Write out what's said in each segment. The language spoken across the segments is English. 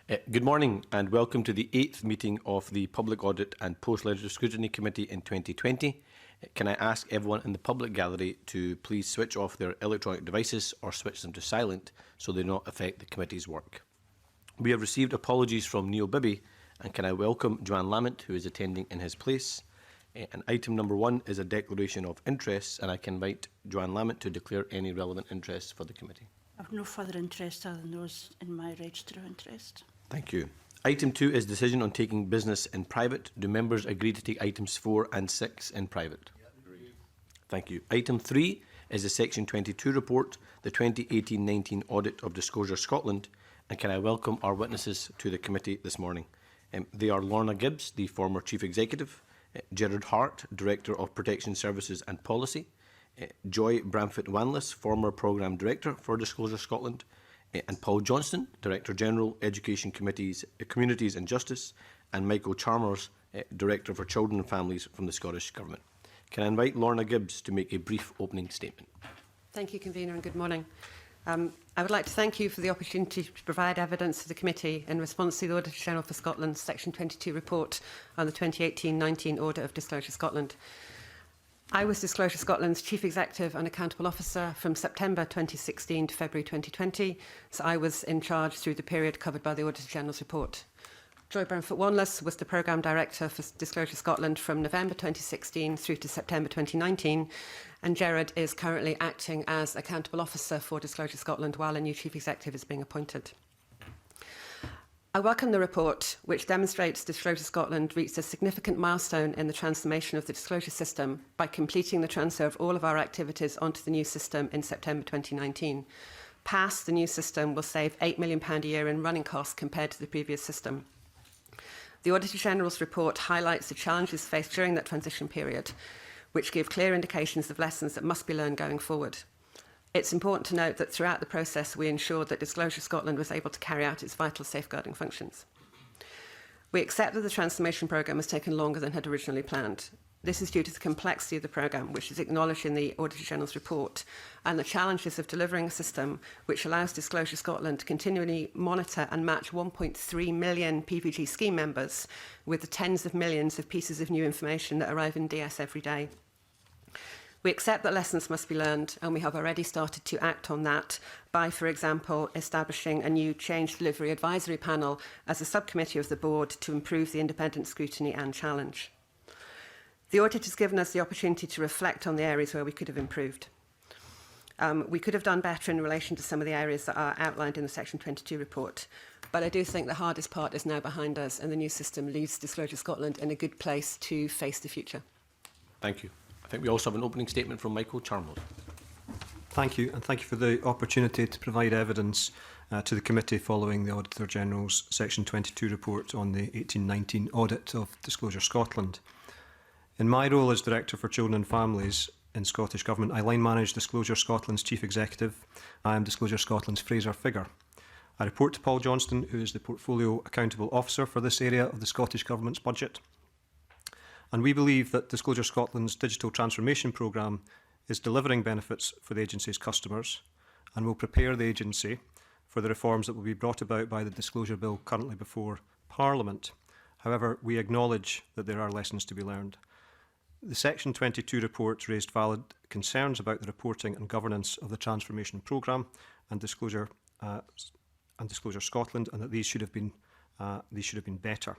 Good morning and welcome to the 8th meeting of the Public Audit and Post-Legislative Scrutiny Committee in 2020. Can I ask everyone in the public gallery to please switch off their electronic devices or switch them to silent so they do not affect the committee's work. We have received apologies from Neil Bibby, and can I welcome Joanne Lamont, who is attending in his place. And item number 1 is a declaration of interests, and I can invite Joanne Lamont to declare any relevant interests for the committee. I have no further interest other than those in my register of interest. Thank you. Item 2 is decision on taking business in private. Do members agree to take items 4 and 6 in private? Thank you. Item 3 is the Section 22 report, the 2018-19 Audit of Disclosure Scotland. And can I welcome our witnesses to the committee this morning? They are Lorna Gibbs, the former Chief Executive, Gerard Hart, Director of Protection Services and Policy, Joy Bramfitt-Wanless, former Programme Director for Disclosure Scotland, and Paul Johnston, Director General, Education Committees, Communities and Justice, and Michael Chalmers, Director for Children and Families from the Scottish Government. Can I invite Lorna Gibbs to make a brief opening statement? Thank you, Convener, and good morning. I would like to thank you for the opportunity to provide evidence to the committee in response to the Auditor General for Scotland's Section 22 report on the 2018-19 Audit of Disclosure Scotland. I was Disclosure Scotland's Chief Executive and Accountable Officer from September 2016 to February 2020, so I was in charge through the period covered by the Auditor General's report. Joy Bramfitt-Wanless was the Programme Director for Disclosure Scotland from November 2016 through to September 2019, and Gerard is currently acting as Accountable Officer for Disclosure Scotland while a new Chief Executive is being appointed. I welcome the report, which demonstrates Disclosure Scotland reached a significant milestone in the transformation of the disclosure system by completing the transfer of all of our activities onto the new system in September 2019. Past the new system will save £8 million a year in running costs compared to the previous system. The Auditor General's report highlights the challenges faced during that transition period, which give clear indications of lessons that must be learned going forward. It's important to note that throughout the process, we ensured that Disclosure Scotland was able to carry out its vital safeguarding functions. We accept that the transformation programme has taken longer than had originally planned. This is due to the complexity of the programme, which is acknowledged in the Auditor General's report, and the challenges of delivering a system which allows Disclosure Scotland to continually monitor and match 1.3 million PPG scheme members with the tens of millions of pieces of new information that arrive in DS every day. We accept that lessons must be learned, and we have already started to act on that by, for example, establishing a new Change Delivery Advisory Panel as a subcommittee of the board to improve the independent scrutiny and challenge. The audit has given us the opportunity to reflect on the areas where we could have improved. We could have done better in relation to some of the areas that are outlined in the Section 22 report, but I do think the hardest part is now behind us, and the new system leaves Disclosure Scotland in a good place to face the future. Thank you. I think we also have an opening statement from Michael Chalmers. Thank you, and thank you for the opportunity to provide evidence to the committee following the Auditor General's Section 22 report on the 18-19 Audit of Disclosure Scotland. In my role as Director for Children and Families in Scottish Government, I line manage Disclosure Scotland's Chief Executive. I am Disclosure Scotland's Fraser figure. I report to Paul Johnston, who is the Portfolio Accountable Officer for this area of the Scottish Government's budget. And we believe that Disclosure Scotland's digital transformation programme is delivering benefits for the agency's customers and will prepare the agency for the reforms that will be brought about by the Disclosure Bill currently before Parliament. However, we acknowledge that there are lessons to be learned. The Section 22 report raised valid concerns about the reporting and governance of the transformation programme and Disclosure Scotland, and that these should have been better.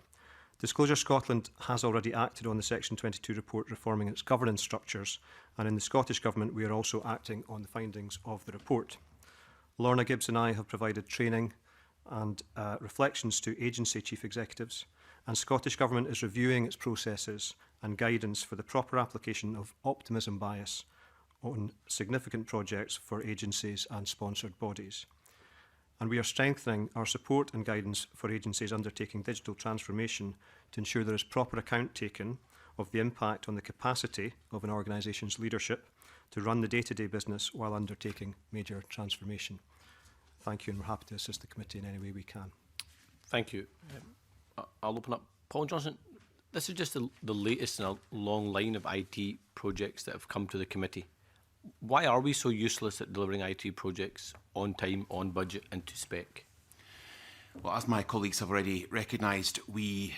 Disclosure Scotland has already acted on the Section 22 report reforming its governance structures, and in the Scottish Government we are also acting on the findings of the report. Lorna Gibbs and I have provided training and reflections to agency chief executives, and Scottish Government is reviewing its processes and guidance for the proper application of optimism bias on significant projects for agencies and sponsored bodies. And we are strengthening our support and guidance for agencies undertaking digital transformation to ensure there is proper account taken of the impact on the capacity of an organisation's leadership to run the day-to-day business while undertaking major transformation. Thank you, and we're happy to assist the committee in any way we can. Thank you. I'll open up. Paul Johnson, this is just the latest in a long line of IT projects that have come to the committee. Why are we so useless at delivering IT projects on time, on budget and to spec? Well, as my colleagues have already recognised, we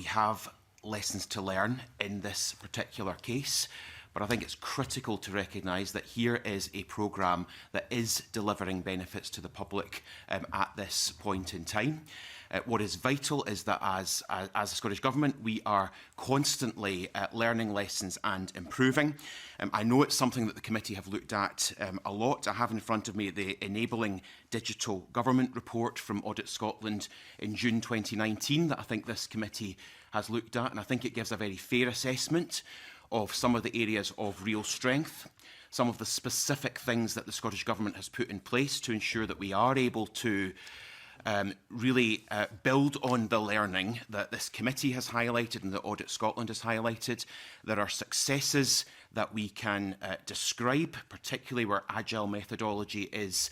have lessons to learn in this particular case. But I think it's critical to recognise that here is a programme that is delivering benefits to the public at this point in time. What is vital is that as the Scottish Government, we are constantly learning lessons and improving. I know it's something that the committee have looked at a lot. I have in front of me the Enabling Digital Government report from Audit Scotland in June 2019 that I think this committee has looked at, and I think it gives a very fair assessment of some of the areas of real strength, some of the specific things that the Scottish Government has put in place to ensure that we are able to really build on the learning that this committee has highlighted and that Audit Scotland has highlighted. There are successes that we can describe, particularly where agile methodology is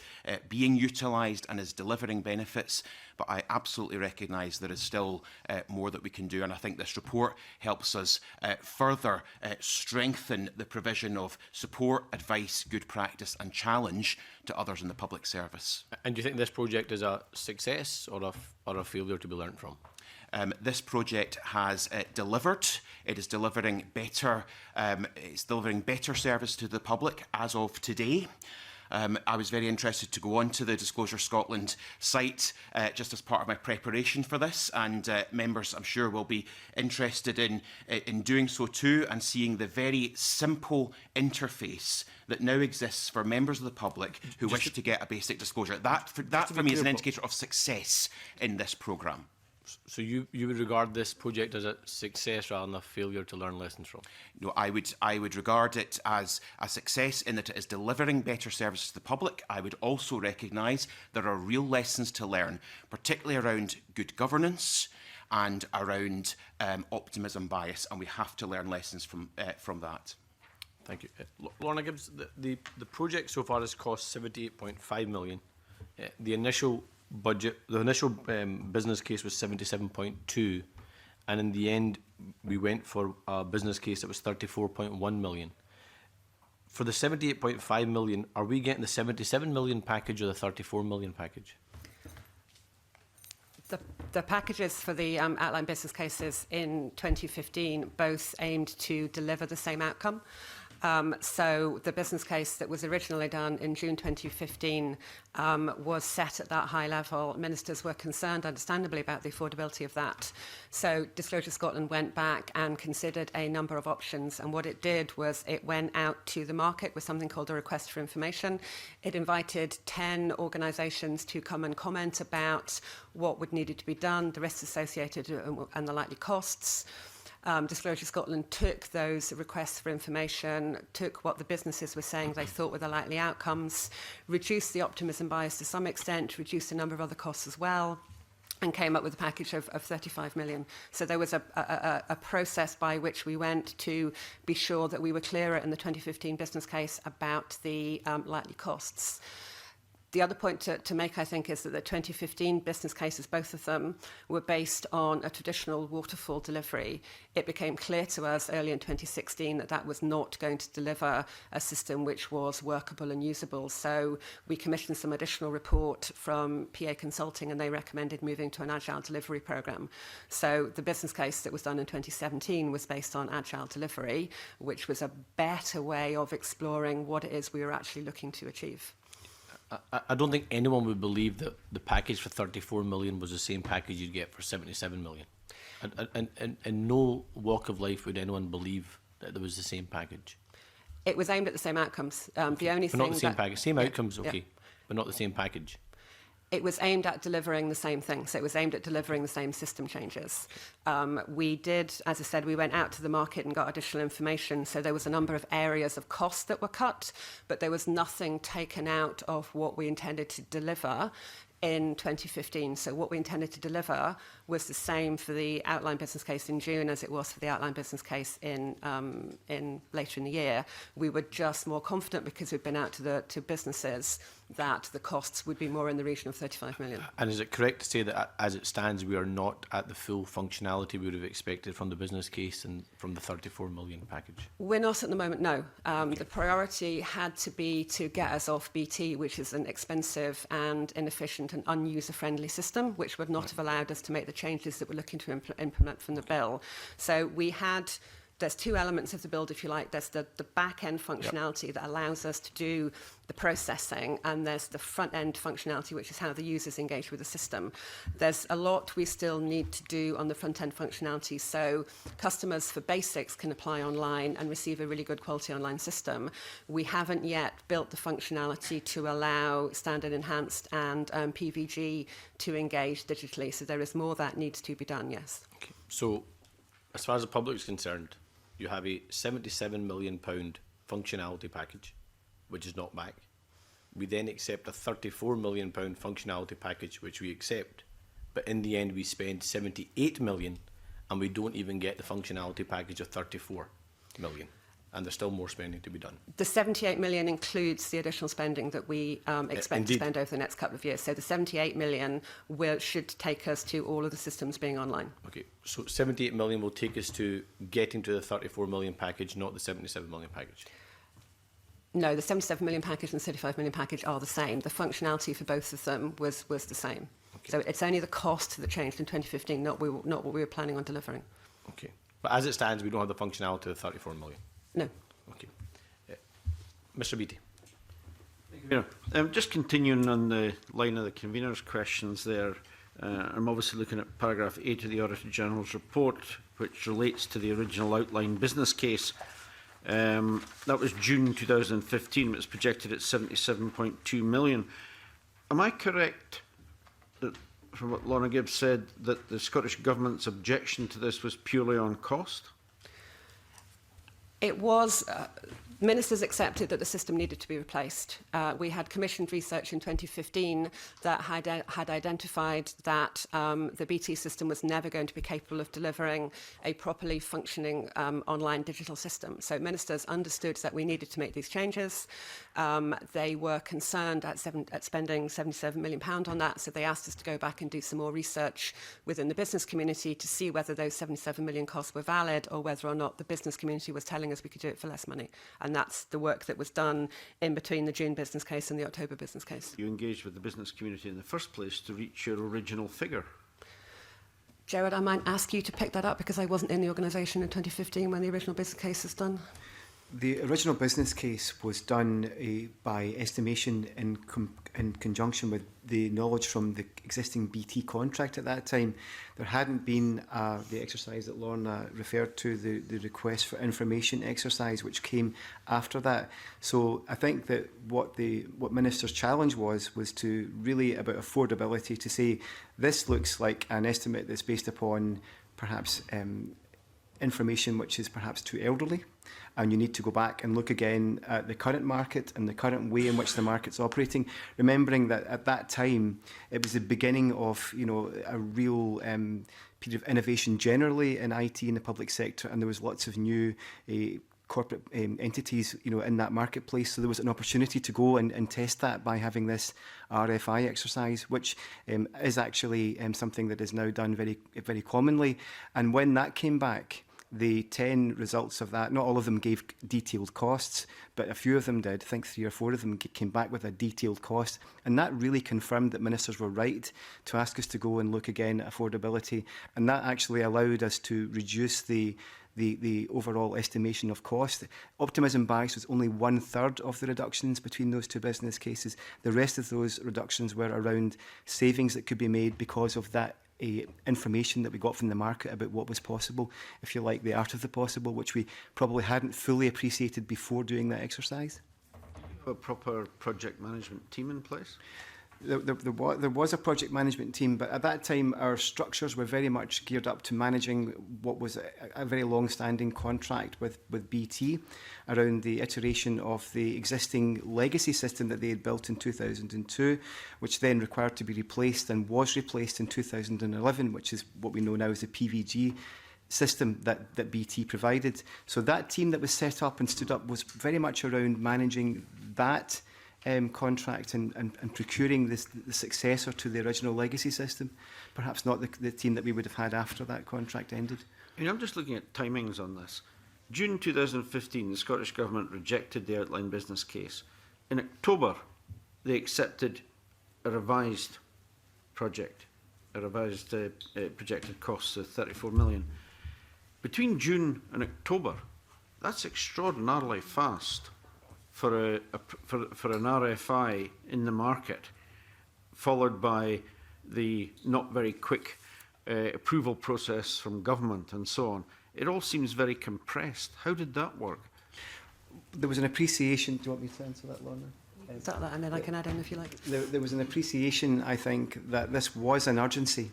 being utilised and is delivering benefits. But I absolutely recognise there is still more that we can do. And I think this report helps us further strengthen the provision of support, advice, good practice and challenge to others in the public service. And do you think this project is a success or a failure to be learnt from? This project has delivered. It is delivering better. It's delivering better service to the public as of today. I was very interested to go on to the Disclosure Scotland site just as part of my preparation for this, and members, I'm sure, will be interested in doing so too, and seeing the very simple interface that now exists for members of the public who wish to get a basic disclosure. That for me is an indicator of success in this programme. So you would regard this project as a success rather than a failure to learn lessons from? No, I would regard it as a success in that it is delivering better services to the public. I would also recognise there are real lessons to learn, particularly around good governance and around optimism bias, and we have to learn lessons from that. Thank you. Lorna Gibbs, the project so far has cost £78.5 million. The initial budget, the initial business case was 77.2, and in the end we went for a business case that was 34.1 million. For the 78.5 million, are we getting the 77 million package or the 34 million package? The packages for the outline business cases in 2015 both aimed to deliver the same outcome. So the business case that was originally done in June 2015 was set at that high level. Ministers were concerned, understandably, about the affordability of that. So Disclosure Scotland went back and considered a number of options. And what it did was it went out to the market with something called a request for information. It invited 10 organisations to come and comment about what would needed to be done, the risks associated and the likely costs. Disclosure Scotland took those requests for information, took what the businesses were saying they thought were the likely outcomes, reduced the optimism bias to some extent, reduced a number of other costs as well, and came up with a package of 35 million. So there was a process by which we went to be sure that we were clearer in the 2015 business case about the likely costs. The other point to make, I think, is that the 2015 business cases, both of them, were based on a traditional waterfall delivery. It became clear to us early in 2016 that that was not going to deliver a system which was workable and usable. So we commissioned some additional report from PA Consulting, and they recommended moving to an agile delivery programme. So the business case that was done in 2017 was based on agile delivery, which was a better way of exploring what it is we were actually looking to achieve. I don't think anyone would believe that the package for 34 million was the same package you'd get for 77 million. And in no walk of life would anyone believe that there was the same package. It was aimed at the same outcomes. The only thing not the same package. Same outcomes, okay, yeah. but not the same package. It was aimed at delivering the same thing. So it was aimed at delivering the same system changes. We did, as I said, we went out to the market and got additional information. So there was a number of areas of costs that were cut, but there was nothing taken out of what we intended to deliver in 2015. So what we intended to deliver was the same for the outline business case in June as it was for the outline business case in later in the year. We were just more confident because we'd been out to businesses that the costs would be more in the region of 35 million. And is it correct to say that as it stands, we are not at the full functionality we would have expected from the business case and from the 34 million package? We're not at the moment, no. The priority had to be to get us off BT, which is an expensive and inefficient and unuser-friendly system, which would not have allowed us to make the changes that we're looking to implement from the bill. So there's two elements of the build, if you like. There's the back-end functionality that allows us to do the processing, and there's the front-end functionality, which is how the users engage with the system. There's a lot we still need to do on the front-end functionality, so customers for basics can apply online and receive a really good quality online system. We haven't yet built the functionality to allow standard enhanced and PVG to engage digitally, so there is more that needs to be done, yes. Okay. So, as far as the public is concerned, you have a £77 million functionality package, which is not back. We then accept a £34 million functionality package, which we accept, but in the end we spend £78 million and we don't even get the functionality package of £34 million. And there's still more spending to be done. The 78 million includes the additional spending that we expect to spend over the next couple of years. So the 78 million should take us to all of the systems being online. Okay, so 78 million will take us to getting to the 34 million package, not the 77 million package. No, the 77 million package and the 35 million package are the same. The functionality for both of them was the same. Okay. So it's only the cost that changed in 2015, not what we were planning on delivering. Okay, but as it stands, we don't have the functionality of 34 million. No. Okay. Mr. Beattie. Just continuing on the line of the convener's questions there, I'm obviously looking at paragraph 8 of the Auditor General's report, which relates to the original outline business case. That was June 2015, it was projected at 77.2 million. Am I correct that, from what Lorna Gibbs said, that the Scottish Government's objection to this was purely on cost? It was, ministers accepted that the system needed to be replaced. We had commissioned research in 2015 that had identified that the BT system was never going to be capable of delivering a properly functioning online digital system. So ministers understood that we needed to make these changes. They were concerned at spending £77 million on that, so they asked us to go back and do some more research within the business community to see whether those 77 million costs were valid or whether or not the business community was telling us we could do it for less money. And that's the work that was done in between the June business case and the October business case. You engaged with the business community in the first place to reach your original figure. Gerard, I might ask you to pick that up because I wasn't in the organisation in 2015 when the original business case was done. The original business case was done by estimation in conjunction with the knowledge from the existing BT contract at that time. There hadn't been the exercise that Lorna referred to, the request for information exercise, which came after that. So I think that what Minister's challenge was to really about affordability, to say this looks like an estimate that's based upon perhaps information which is perhaps too elderly, and you need to go back and look again at the current market and the current way in which the market's operating, remembering that at that time it was the beginning of a real period of innovation generally in IT in the public sector, and there was lots of new corporate entities in that marketplace. So there was an opportunity to go and test that by having this RFI exercise, which is actually something that is now done very, very commonly. And when that came back, the 10 results of that, not all of them gave detailed costs, but a few of them did. I think 3 or 4 of them came back with a detailed cost. And that really confirmed that ministers were right to ask us to go and look again at affordability. And that actually allowed us to reduce the overall estimation of cost. Optimism bias was only 1/3 of the reductions between those two business cases. The rest of those reductions were around savings that could be made because of that information that we got from the market about what was possible, if you like, the art of the possible, which we probably hadn't fully appreciated before doing that exercise. A proper project management team in place? There was a project management team, but at that time our structures were very much geared up to managing what was a very long-standing contract with BT around the iteration of the existing legacy system that they had built in 2002, which then required to be replaced and was replaced in 2011, which is what we know now as the PVG system that BT provided. So that team that was set up and stood up was very much around managing that contract and procuring the successor to the original legacy system, perhaps not the team that we would have had after that contract ended. I mean, I'm just looking at timings on this. June 2015, the Scottish Government rejected the outline business case. In October, they accepted a revised project, a revised projected costs of 34 million. Between June and October, that's extraordinarily fast for an RFI in the market, followed by the not very quick approval process from government and so on. It all seems very compressed. How did that work? There was an appreciation. Do you want me to answer that, Lorna? Is that, and then I can add in if you like. There was an appreciation, I think, that this was an urgency.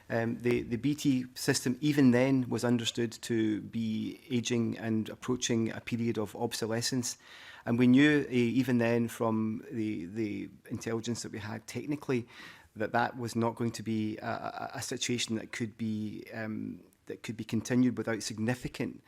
The BT system, even then, was understood to be ageing and approaching a period of obsolescence. And we knew, even then, from the intelligence that we had technically, that was not going to be a situation that could be continued without significant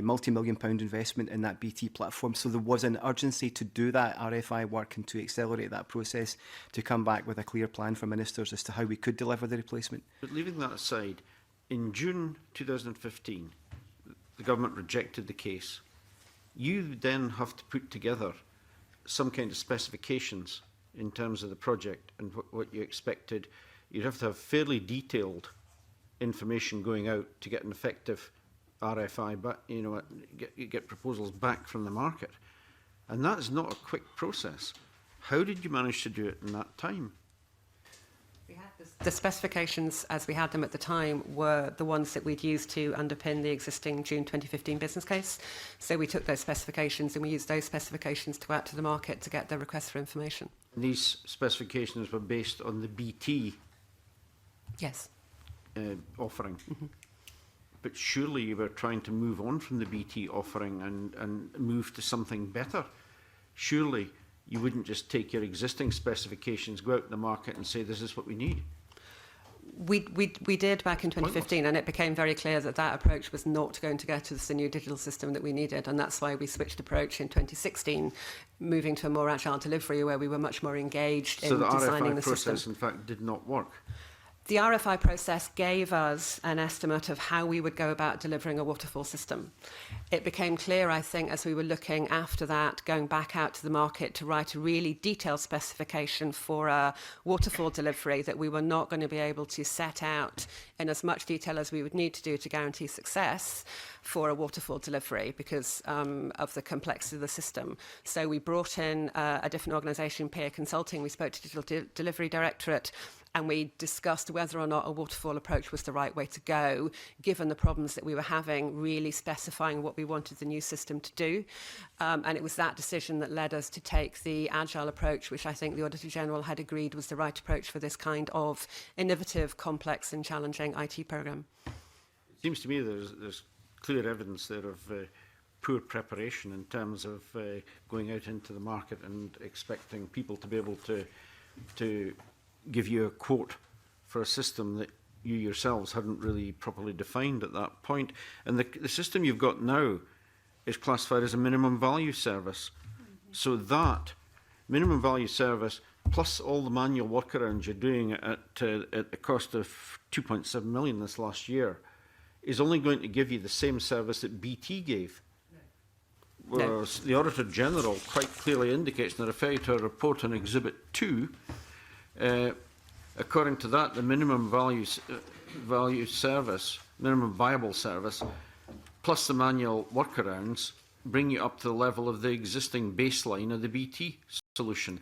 multi-million-pound investment in that BT platform. So there was an urgency to do that RFI work and to accelerate that process, to come back with a clear plan for ministers as to how we could deliver the replacement. But leaving that aside, in June 2015, the government rejected the case. You then have to put together some kind of specifications in terms of the project and what you expected. You'd have to have fairly detailed information going out to get an effective RFI, but get proposals back from the market, and that is not a quick process. How did you manage to do it in that time? We had the specifications as we had them at the time were the ones that we'd used to underpin the existing June 2015 business case. So we took those specifications and we used those specifications to go out to the market to get the request for information. And these specifications were based on the BT Yes. Offering. Mm-hmm. But surely you were trying to move on from the BT offering and move to something better. Surely you wouldn't just take your existing specifications, go out in the market and say, this is what we need. We did back in 2015, and it became very clear that that approach was not going to get us the new digital system that we needed, and that's why we switched approach in 2016, moving to a more agile delivery where we were much more engaged in designing the system. So the RFI process, in fact, did not work? The RFI process gave us an estimate of how we would go about delivering a waterfall system. It became clear, I think, as we were looking after that, going back out to the market to write a really detailed specification for a waterfall delivery, that we were not going to be able to set out in as much detail as we would need to do to guarantee success for a waterfall delivery because of the complexity of the system. So we brought in a different organisation, Peer Consulting. We spoke to Digital Delivery Directorate, and we discussed whether or not a waterfall approach was the right way to go, given the problems that we were having, really specifying what we wanted the new system to do. And it was that decision that led us to take the agile approach, which I think the Auditor General had agreed was the right approach for this kind of innovative, complex and challenging IT programme. It seems to me there's clear evidence there of poor preparation in terms of going out into the market and expecting people to be able to give you a quote for a system that you yourselves hadn't really properly defined at that point. And the system you've got now is classified as a minimum value service. Mm-hmm. So that minimum value service, plus all the manual workarounds you're doing at the cost of 2.7 million this last year, is only going to give you the same service that BT gave. No. Whereas the Auditor General quite clearly indicates, and I refer you to a report on Exhibit 2, according to that, the minimum value service, minimum viable service, plus the manual workarounds, bring you up to the level of the existing baseline of the BT solution.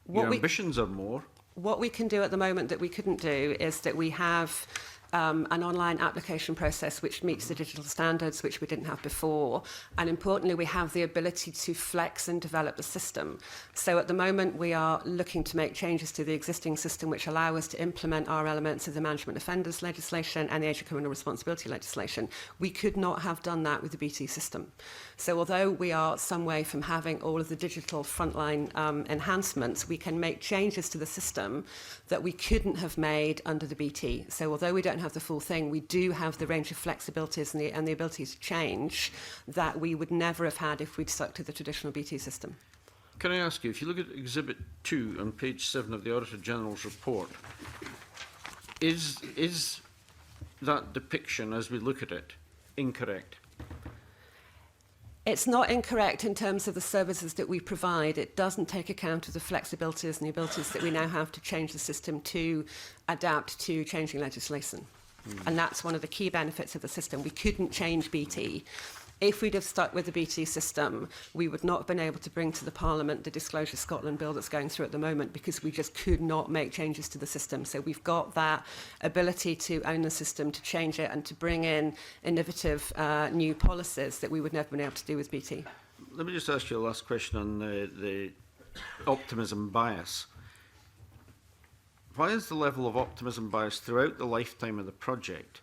Your ambitions are more. What we can do at the moment that we couldn't do is that we have an online application process which meets the digital standards, which we didn't have before. And importantly, we have the ability to flex and develop the system. So at the moment, we are looking to make changes to the existing system which allow us to implement our elements of the management offenders legislation and the age of criminal responsibility legislation. We could not have done that with the BT system. So although we are some way from having all of the digital frontline enhancements, we can make changes to the system that we couldn't have made under the BT. So although we don't have the full thing, we do have the range of flexibilities and the ability to change that we would never have had if we'd stuck to the traditional BT system. Can I ask you, if you look at Exhibit 2 on page 7 of the Auditor General's report, is that depiction, as we look at it, incorrect? It's not incorrect in terms of the services that we provide. It doesn't take account of the flexibilities and the abilities that we now have to change the system to adapt to changing legislation. And that's one of the key benefits of the system. We couldn't change BT. If we'd have stuck with the BT system, we would not have been able to bring to the Parliament the Disclosure Scotland bill that's going through at the moment, because we just could not make changes to the system. So we've got that ability to own the system, to change it, and to bring in innovative new policies that we would never have been able to do with BT. Let me just ask you a last question on the optimism bias. Why is the level of optimism bias throughout the lifetime of the project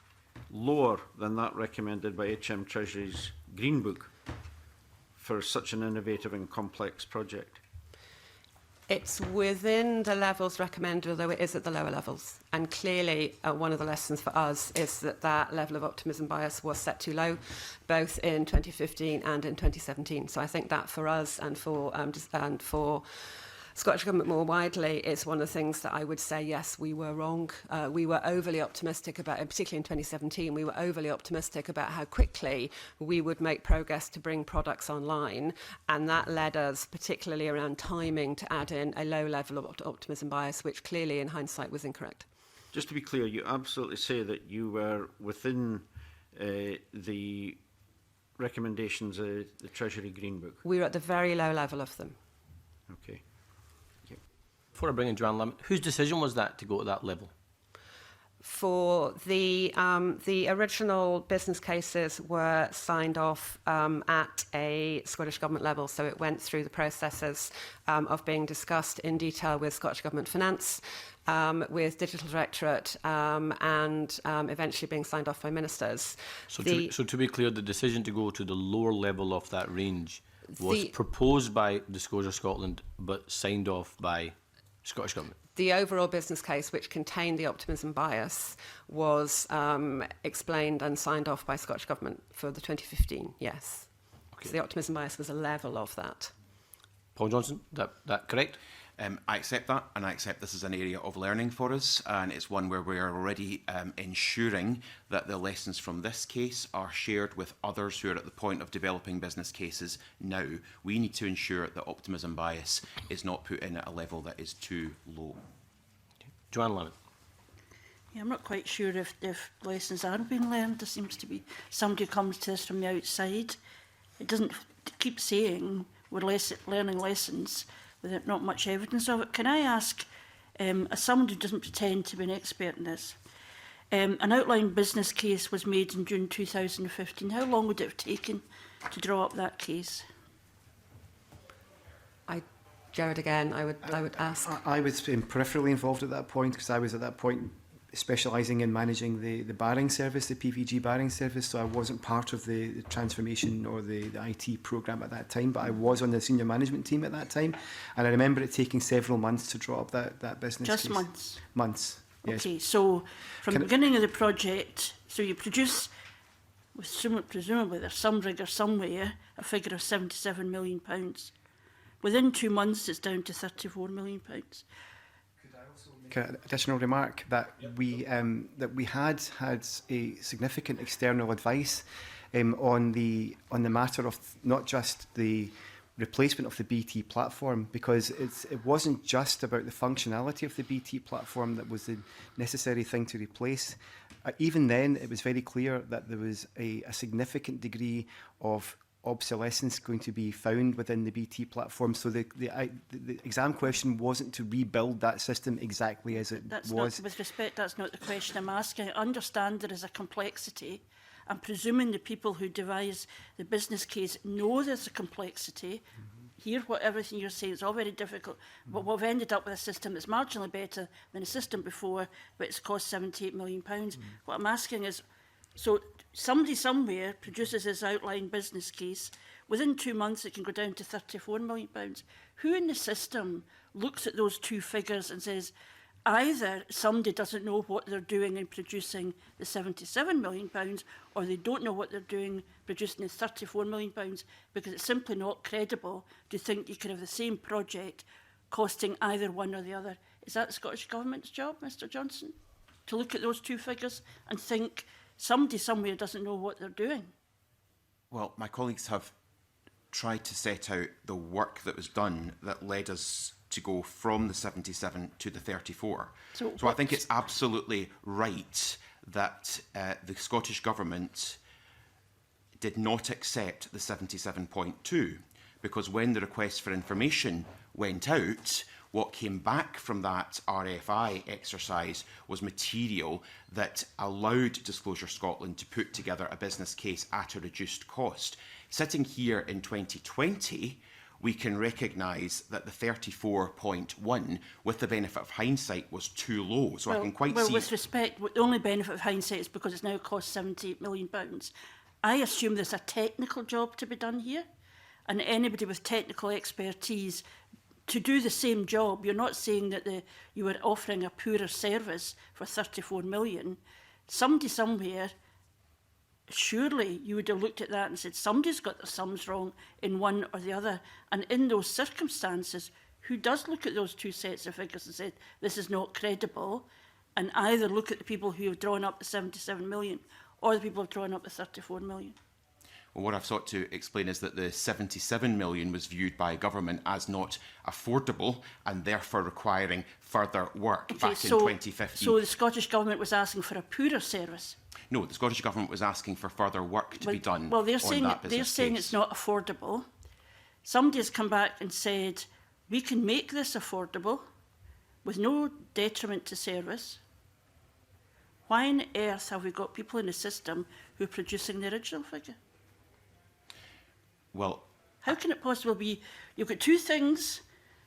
lower than that recommended by HM Treasury's Green Book for such an innovative and complex project? It's within the levels recommended, although it is at the lower levels. And clearly, one of the lessons for us is that that level of optimism bias was set too low, both in 2015 and in 2017. So I think that for us and for Scottish Government more widely, it's one of the things that I would say, yes, we were wrong. We were overly optimistic about, particularly in 2017, we were overly optimistic about how quickly we would make progress to bring products online. And that led us, particularly around timing, to add in a low level of optimism bias, which clearly in hindsight was incorrect. Just to be clear, you absolutely say that you were within the recommendations of the Treasury Green Book? We were at the very low level of them. Okay. Before I bring in Joanne Lamont, whose decision was that to go to that level? For the original business cases were signed off at a Scottish Government level, so it went through the processes of being discussed in detail with Scottish Government Finance, with Digital Directorate, and eventually being signed off by ministers. So to be clear, the decision to go to the lower level of that range was proposed by Disclosure Scotland, but signed off by Scottish Government. The overall business case, which contained the optimism bias, was explained and signed off by Scottish Government for the 2015, yes. Okay. So the optimism bias was a level of that. Paul Johnson, that correct? I accept that, and I accept this is an area of learning for us, and it's one where we are already ensuring that the lessons from this case are shared with others who are at the point of developing business cases now. We need to ensure that optimism bias is not put in at a level that is too low. Okay. Joanne Lamont. Yeah, I'm not quite sure if lessons are being learned. There seems to be somebody who comes to this from the outside. It doesn't keep saying we're learning lessons with not much evidence of it. Can I ask, as someone who doesn't pretend to be an expert in this, an outline business case was made in June 2015. How long would it have taken to draw up that case? Gerard, again, I would ask. I was peripherally involved at that point, because I was at that point specialising in managing the barring service, the PVG barring service, so I wasn't part of the transformation or the IT programme at that time, but I was on the senior management team at that time, and I remember it taking several months to draw up that business case. Just months? Months, yes. Okay, so from the beginning of the project, so you produce, presumably there's some rigour somewhere, a figure of £77 million. Within 2 months, it's down to £34 million. An additional remark that we had a significant external advice on the matter of not just the replacement of the BT platform, because it wasn't just about the functionality of the BT platform that was the necessary thing to replace. Even then, it was very clear that there was a significant degree of obsolescence going to be found within the BT platform. So the exam question wasn't to rebuild that system exactly as it was. Not, with respect, that's not the question I'm asking. I understand there is a complexity. I'm presuming the people who devise the business case know there's a complexity. Hear what everything you're saying. It's all very difficult. But we've ended up with a system that's marginally better than the system before, but it's cost £78 million. What I'm asking is, so somebody somewhere produces his outline business case. Within 2 months, it can go down to £34 million. Who in the system looks at those two figures and says, either somebody doesn't know what they're doing in producing the £77 million, or they don't know what they're doing producing the £34 million, because it's simply not credible to think you could have the same project costing either one or the other. Is that the Scottish Government's job, Mr Johnson? To look at those two figures and think somebody somewhere doesn't know what they're doing? Well, my colleagues have tried to set out the work that was done that led us to go from the 77 to the 34. So I think it's absolutely right that the Scottish Government did not accept the 77.2, because when the request for information went out, what came back from that RFI exercise was material that allowed Disclosure Scotland to put together a business case at a reduced cost. Sitting here in 2020, we can recognise that the 34.1, with the benefit of hindsight, was too low. So I can quite see... Well, with respect, the only benefit of hindsight is because it's now cost £78 million. I assume there's a technical job to be done here, and anybody with technical expertise to do the same job. You're not saying that you were offering a poorer service for 34 million. Somebody somewhere, surely you would have looked at that and said, somebody's got the sums wrong in one or the other. And in those circumstances, who does look at those two sets of figures and say, this is not credible, and either look at the people who have drawn up the 77 million or the people who have drawn up the 34 million? Well, what I've sought to explain is that the 77 million was viewed by government as not affordable and therefore requiring further work back in 2015. So the Scottish Government was asking for a poorer service? No, the Scottish Government was asking for further work to be done. Well, they're on saying that business saying case. It's not affordable. Somebody has come back and said, we can make this affordable with no detriment to service. Why on earth have we got people in the system who are producing the original figure? Well, how can it possibly be you've got two things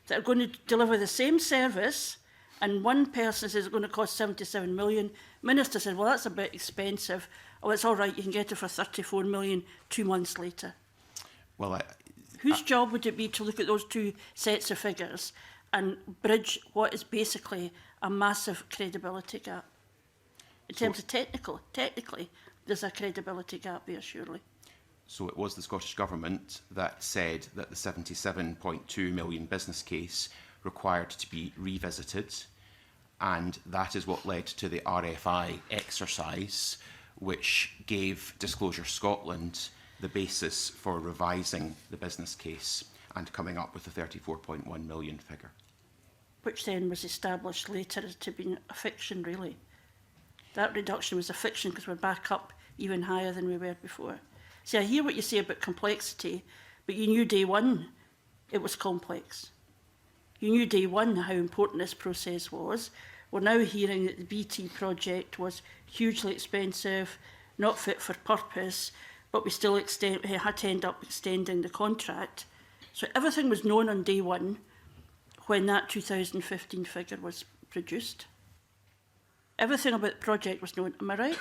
that are going to deliver the same service, and one person says it's going to cost 77 million. Minister said, well, that's a bit expensive. Oh, it's all right, you can get it for 34 million 2 months later. Well, whose job would it be to look at those two sets of figures and bridge what is basically a massive credibility gap? In terms of technically, there's a credibility gap there, surely. So it was the Scottish Government that said that the 77.2 million business case required to be revisited, and that is what led to the RFI exercise, which gave Disclosure Scotland the basis for revising the business case and coming up with the 34.1 million figure. Which then was established later as to be a fiction, really. That reduction was a fiction because we're back up even higher than we were before. See, I hear what you say about complexity, but you knew day one it was complex. You knew day one how important this process was. We're now hearing that the BT project was hugely expensive, not fit for purpose, but we still had to end up extending the contract. So everything was known on day one when that 2015 figure was produced. Everything about the project was known. Am I right?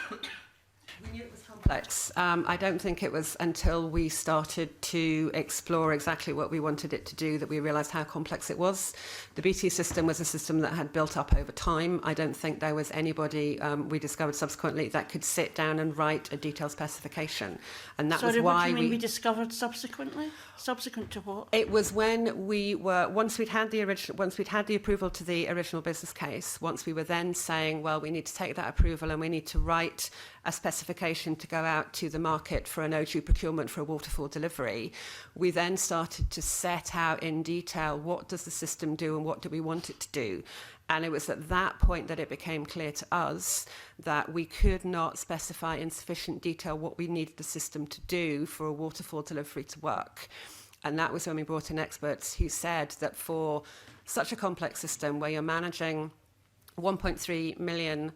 We knew it was complex. I don't think it was until we started to explore exactly what we wanted it to do that we realised how complex it was. The BT system was a system that had built up over time. I don't think there was anybody, we discovered subsequently, that could sit down and write a detailed specification. And that was why what do you mean we discovered subsequently? Subsequent to what? It was when we were, once we'd had the approval to the original business case, once we were then saying, well, we need to take that approval and we need to write a specification to go out to the market for an O2 procurement for a waterfall delivery, we then started to set out in detail what does the system do and what do we want it to do. And it was at that point that it became clear to us that we could not specify in sufficient detail what we needed the system to do for a waterfall delivery to work. And that was when we brought in experts who said that for such a complex system where you're managing 1.3 million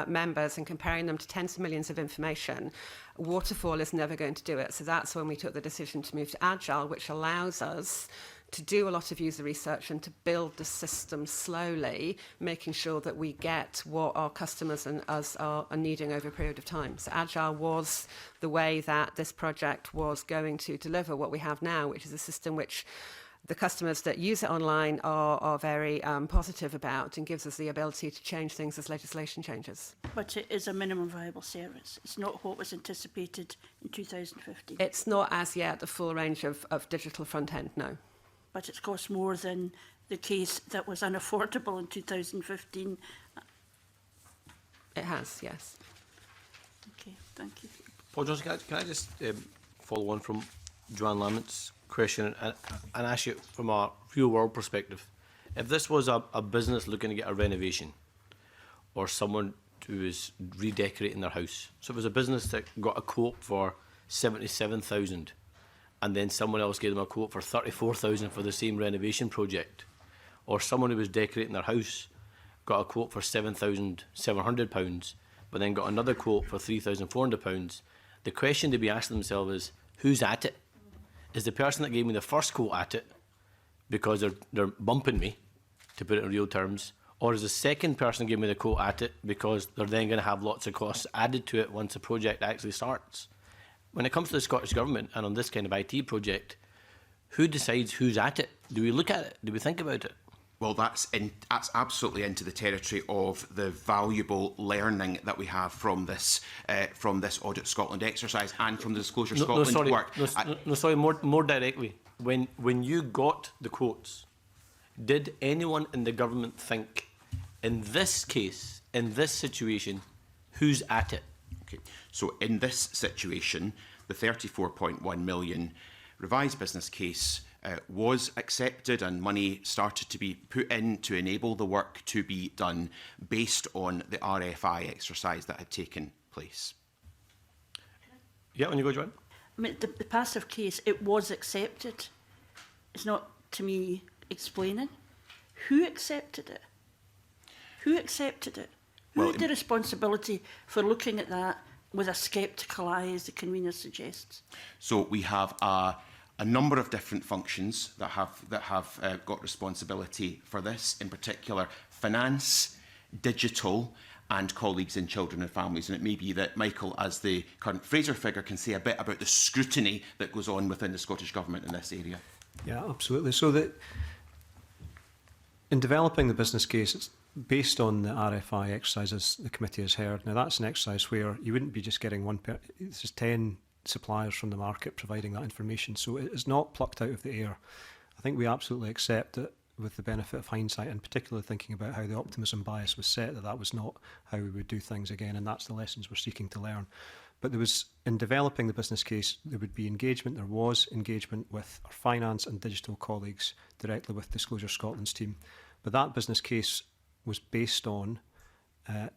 members and comparing them to tens of millions of information, waterfall is never going to do it. So that's when we took the decision to move to Agile, which allows us to do a lot of user research and to build the system slowly, making sure that we get what our customers and us are needing over a period of time. So Agile was the way that this project was going to deliver what we have now, which is a system which the customers that use it online are very positive about, and gives us the ability to change things as legislation changes. But it is a minimum viable service. It's not what was anticipated in 2015. It's not as yet the full range of digital front end, no. But it's cost more than the case that was unaffordable in 2015. It has, yes. Okay, thank you. Paul Johnson, can I just follow on from Joanne Lamont's question and ask you from a real world perspective? If this was a business looking to get a renovation, or someone who is redecorating their house, so it was a business that got a quote for 77,000, and then someone else gave them a quote for 34,000 for the same renovation project, or someone who was decorating their house got a quote for £7,700, but then got another quote for £3,400, the question to be asking themselves is, who's at it? Is the person that gave me the first quote at it because they're bumping me, to put it in real terms, or is the second person that gave me the quote at it because they're then going to have lots of costs added to it once the project actually starts? When it comes to the Scottish Government and on this kind of IT project, who decides who's at it? Do we look at it? Do we think about it? Well, that's absolutely into the territory of the valuable learning that we have from this Audit Scotland exercise and from the Disclosure Scotland work. Sorry, more directly. When you got the quotes, did anyone in the government think, in this case, in this situation, who's at it? Okay, so in this situation, the 34.1 million revised business case was accepted, and money started to be put in to enable the work to be done based on the RFI exercise that had taken place. Yeah, on you go, Joanne. I mean, the passive case, it was accepted. It's not, to me, explaining. Who accepted it? Who accepted it? Who had the responsibility for looking at that with a sceptical eye, as the convener suggests? So we have a number of different functions that have got responsibility for this, in particular finance, digital, and colleagues in children and families. And it may be that Michael, as the current Fraser figure, can say a bit about the scrutiny that goes on within the Scottish Government in this area. Yeah, absolutely. So that in developing the business case, it's based on the RFI exercise, as the committee has heard. Now, that's an exercise where you wouldn't be just getting this is 10 suppliers from the market providing that information. So it is not plucked out of the air. I think we absolutely accept that, with the benefit of hindsight, and particularly thinking about how the optimism bias was set, that was not how we would do things again, and that's the lessons we're seeking to learn. But there was, in developing the business case, there would be engagement. There was engagement with our finance and digital colleagues directly with Disclosure Scotland's team. But that business case was based on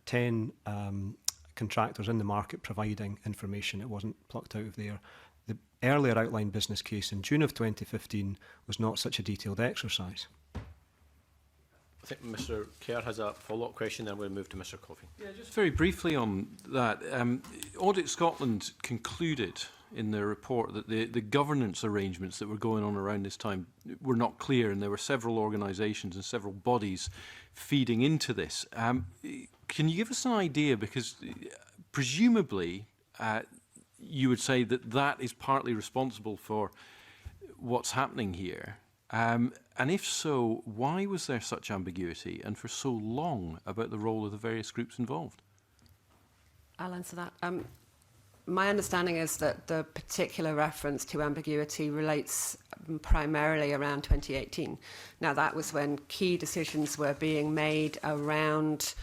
10 contractors in the market providing information. It wasn't plucked out of the air. The earlier outlined business case in June of 2015 was not such a detailed exercise. I think Mr. Kerr has a follow-up question, then we'll move to Mr. Coffey. Yeah, just very briefly on that. Audit Scotland concluded in their report that the governance arrangements that were going on around this time were not clear, and there were several organisations and several bodies feeding into this. Can you give us an idea, because presumably you would say that that is partly responsible for what's happening here, and if so, why was there such ambiguity and for so long about the role of the various groups involved? I'll answer that. My understanding is that the particular reference to ambiguity relates primarily around 2018. Now, that was when key decisions were being made around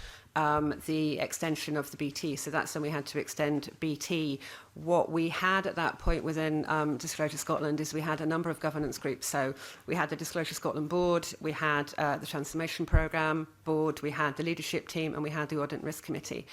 the extension of the BT. So that's when we had to extend BT. What we had at that point within Disclosure Scotland is we had a number of governance groups. So we had the Disclosure Scotland board, we had the Transformation Programme board, we had the leadership team, and we had the Audit and Risk Committee.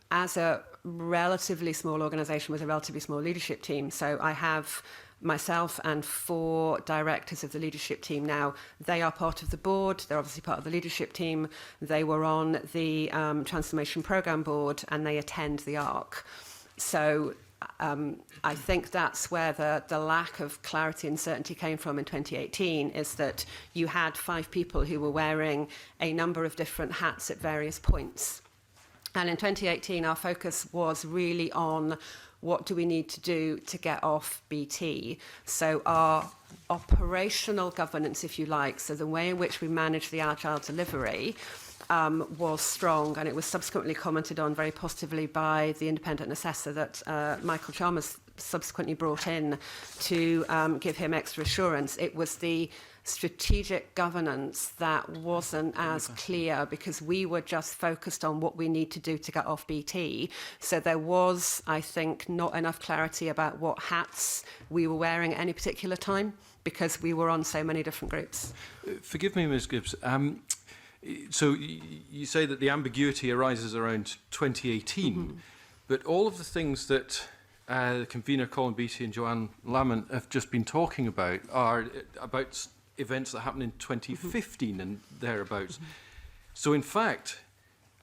As a relatively small organisation with a relatively small leadership team, so I have myself and 4 directors of the leadership team now. They are part of the board, they're obviously part of the leadership team, they were on the Transformation Programme board, and they attend the ARC. So I think that's where the lack of clarity and certainty came from in 2018, is that you had 5 people who were wearing a number of different hats at various points. And in 2018, our focus was really on what do we need to do to get off BT. So our operational governance, if you like, so the way in which we manage the agile delivery was strong, and it was subsequently commented on very positively by the independent assessor that Michael Chalmers subsequently brought in to give him extra assurance. It was the strategic governance that wasn't as clear because we were just focused on what we need to do to get off BT. So there was, I think, not enough clarity about what hats we were wearing at any particular time because we were on so many different groups. Forgive me, Ms Gibbs. So you say that the ambiguity arises around 2018, but all of the things that the convener Colin Beattie and Joanne Lamont have just been talking about are about events that happened in 2015 and thereabouts. So in fact,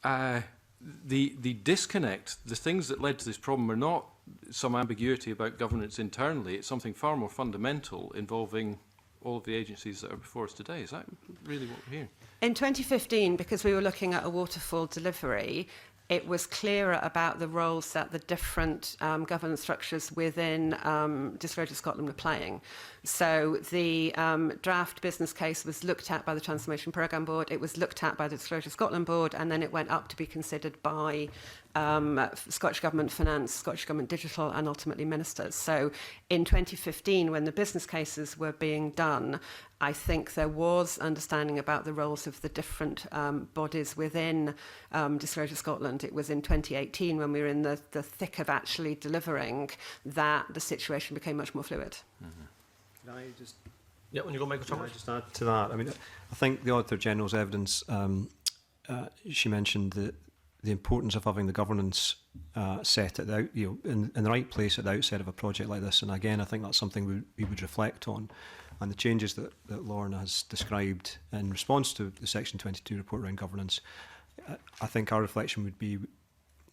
the disconnect, the things that led to this problem are not some ambiguity about governance internally. It's something far more fundamental involving all of the agencies that are before us today. Is that really what we're hearing? In 2015, because we were looking at a waterfall delivery, it was clearer about the roles that the different governance structures within Disclosure Scotland were playing. So the draft business case was looked at by the Transformation Programme Board, it was looked at by the Disclosure Scotland Board, and then it went up to be considered by Scottish Government Finance, Scottish Government Digital, and ultimately ministers. So in 2015, when the business cases were being done, I think there was understanding about the roles of the different bodies within Disclosure Scotland. It was in 2018, when we were in the thick of actually delivering, that the situation became much more fluid. Can I just... Yeah, when you go, Michael Can I Chalmers. just add to that? I mean, I think the Auditor General's evidence, she mentioned the importance of having the governance set at the in the right place at the outset of a project like this. And again, I think that's something we would reflect on. And the changes that Lorna has described in response to the Section 22 report around governance, I think our reflection would be,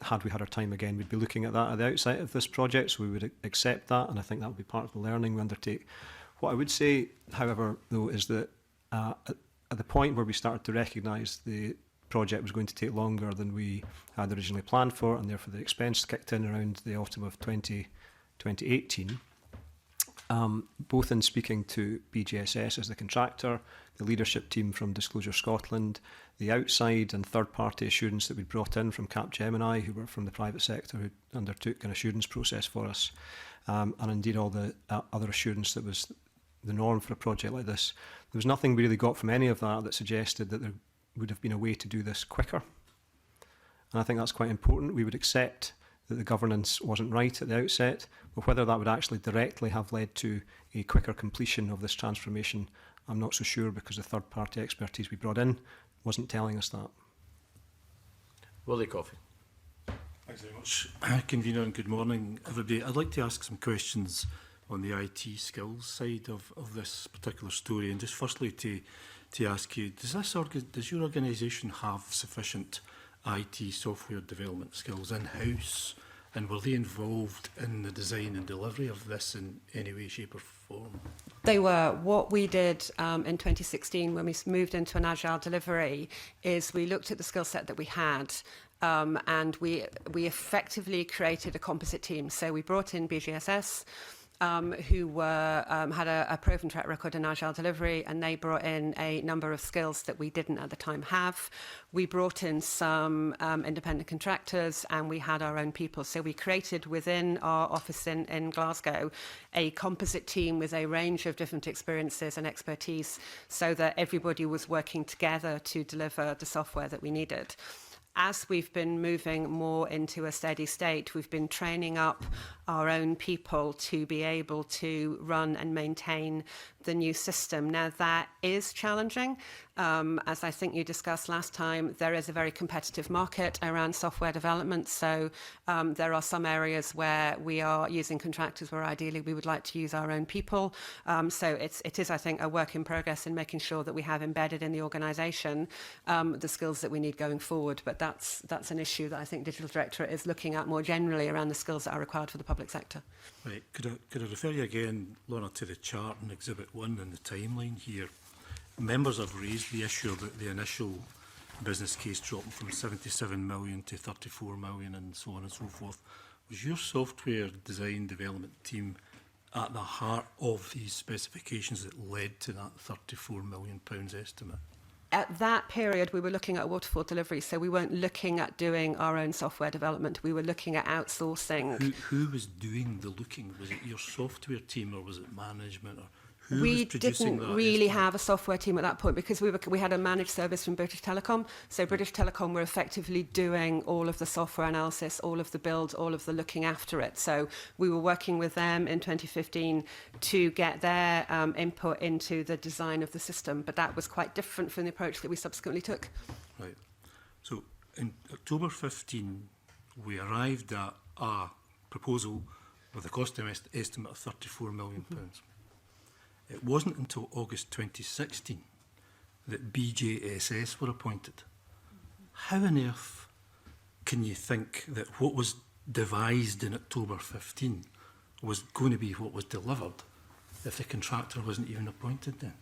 had we had our time again, we'd be looking at that at the outset of this project, so we would accept that, and I think that would be part of the learning we undertake. What I would say, however, though, is that at the point where we started to recognise the project was going to take longer than we had originally planned for, and therefore the expense kicked in around the autumn of 2018, both in speaking to BGSS as the contractor, the leadership team from Disclosure Scotland, the outside and third-party assurance that we brought in from Capgemini, who were from the private sector, who undertook an assurance process for us, and indeed all the other assurance that was the norm for a project like this. There was nothing we really got from any of that that suggested that there would have been a way to do this quicker. And I think that's quite important. We would accept that the governance wasn't right at the outset, but whether that would actually directly have led to a quicker completion of this transformation, I'm not so sure, because the third-party expertise we brought in wasn't telling us that. Willie Coffey. Thanks very much, Convener, and good morning, everybody. I'd like to ask some questions on the IT skills side of this particular story, and just firstly to ask you, does your organisation have sufficient IT software development skills in-house, and were they involved in the design and delivery of this in any way, shape or form? They were. What we did in 2016 when we moved into an agile delivery is we looked at the skill set that we had, and we effectively created a composite team. So we brought in BGSS, who were, had a proven track record in agile delivery, and they brought in a number of skills that we didn't at the time have. We brought in some independent contractors, and we had our own people. So we created within our office in Glasgow a composite team with a range of different experiences and expertise, so that everybody was working together to deliver the software that we needed. As we've been moving more into a steady state, we've been training up our own people to be able to run and maintain the new system. Now, that is challenging. As I think you discussed last time, there is a very competitive market around software development. So there are some areas where we are using contractors where ideally we would like to use our own people. So it is, I think, a work in progress in making sure that we have embedded in the organisation the skills that we need going forward. But that's an issue that I think Digital Directorate is looking at more generally around the skills that are required for the public sector. Right. Could I refer you again, Lorna, to the chart in Exhibit 1 and the timeline here? Members have raised the issue about the initial business case dropping from 77 million to 34 million and so on and so forth, was your software design development team at the heart of these specifications that led to that £34 million estimate? At that period, we were looking at waterfall delivery, so we weren't looking at doing our own software development. We were looking at outsourcing. Who was doing the looking? Was it your software team or was it management? Or who We was producing didn't that really estimate? have a software team at that point because we had a managed service from British Telecom. So British Telecom were effectively doing all of the software analysis, all of the build, all of the looking after it. So we were working with them in 2015 to get their input into the design of the system. But that was quite different from the approach that we subsequently took. Right. So in October 15, we arrived at a proposal with a cost estimate of £34 million. It wasn't until August 2016 that BJSS were appointed. How on earth can you think that what was devised in October 15 was going to be what was delivered if the contractor wasn't even appointed then?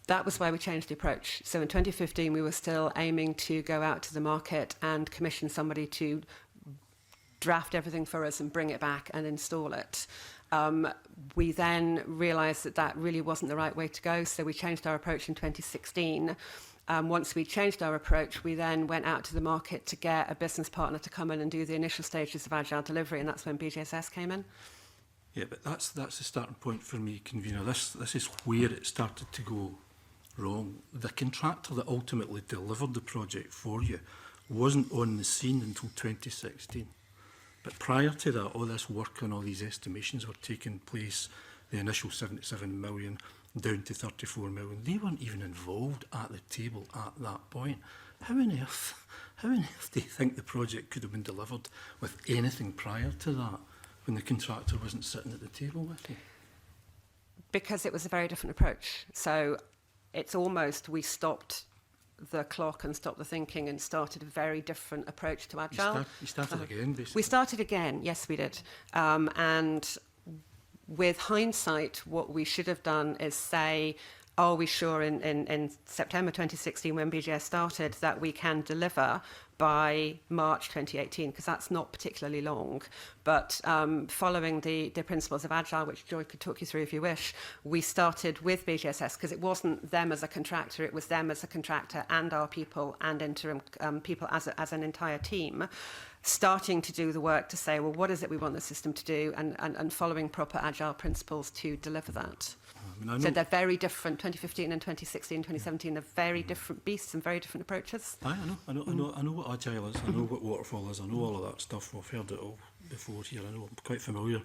That was why we changed the approach. So in 2015, we were still aiming to go out to the market and commission somebody to draft everything for us and bring it back and install it. We then realised that that really wasn't the right way to go, so we changed our approach in 2016. Once we changed our approach, we then went out to the market to get a business partner to come in and do the initial stages of agile delivery, and that's when BJSS came in. Yeah, but that's the starting point for me, convener. This is where it started to go wrong. The contractor that ultimately delivered the project for you wasn't on the scene until 2016. But prior to that, all this work on all these estimations were taking place, the initial 77 million down to 34 million. They weren't even involved at the table at that point. How on earth do you think the project could have been delivered with anything prior to that when the contractor wasn't sitting at the table with you? Because it was a very different approach. So it's almost we stopped the clock and stopped the thinking and started a very different approach to agile. You started again, basically. We started again, yes we did. And with hindsight, what we should have done is say, are we sure in September 2016 when BGS started that we can deliver by March 2018, because that's not particularly long. But following the principles of Agile, which Joy could talk you through if you wish, we started with BGSS because it wasn't them as a contractor, it was them as a contractor and our people and interim people as an entire team, starting to do the work to say, well, what is it we want the system to do, and following proper Agile principles to deliver that. So they're very different. 2015 and 2016, 2017, they're very different beasts and very different approaches. I know what Agile is, I know what Waterfall is, I know all of that stuff. We've heard it all before here, I know, I'm quite familiar.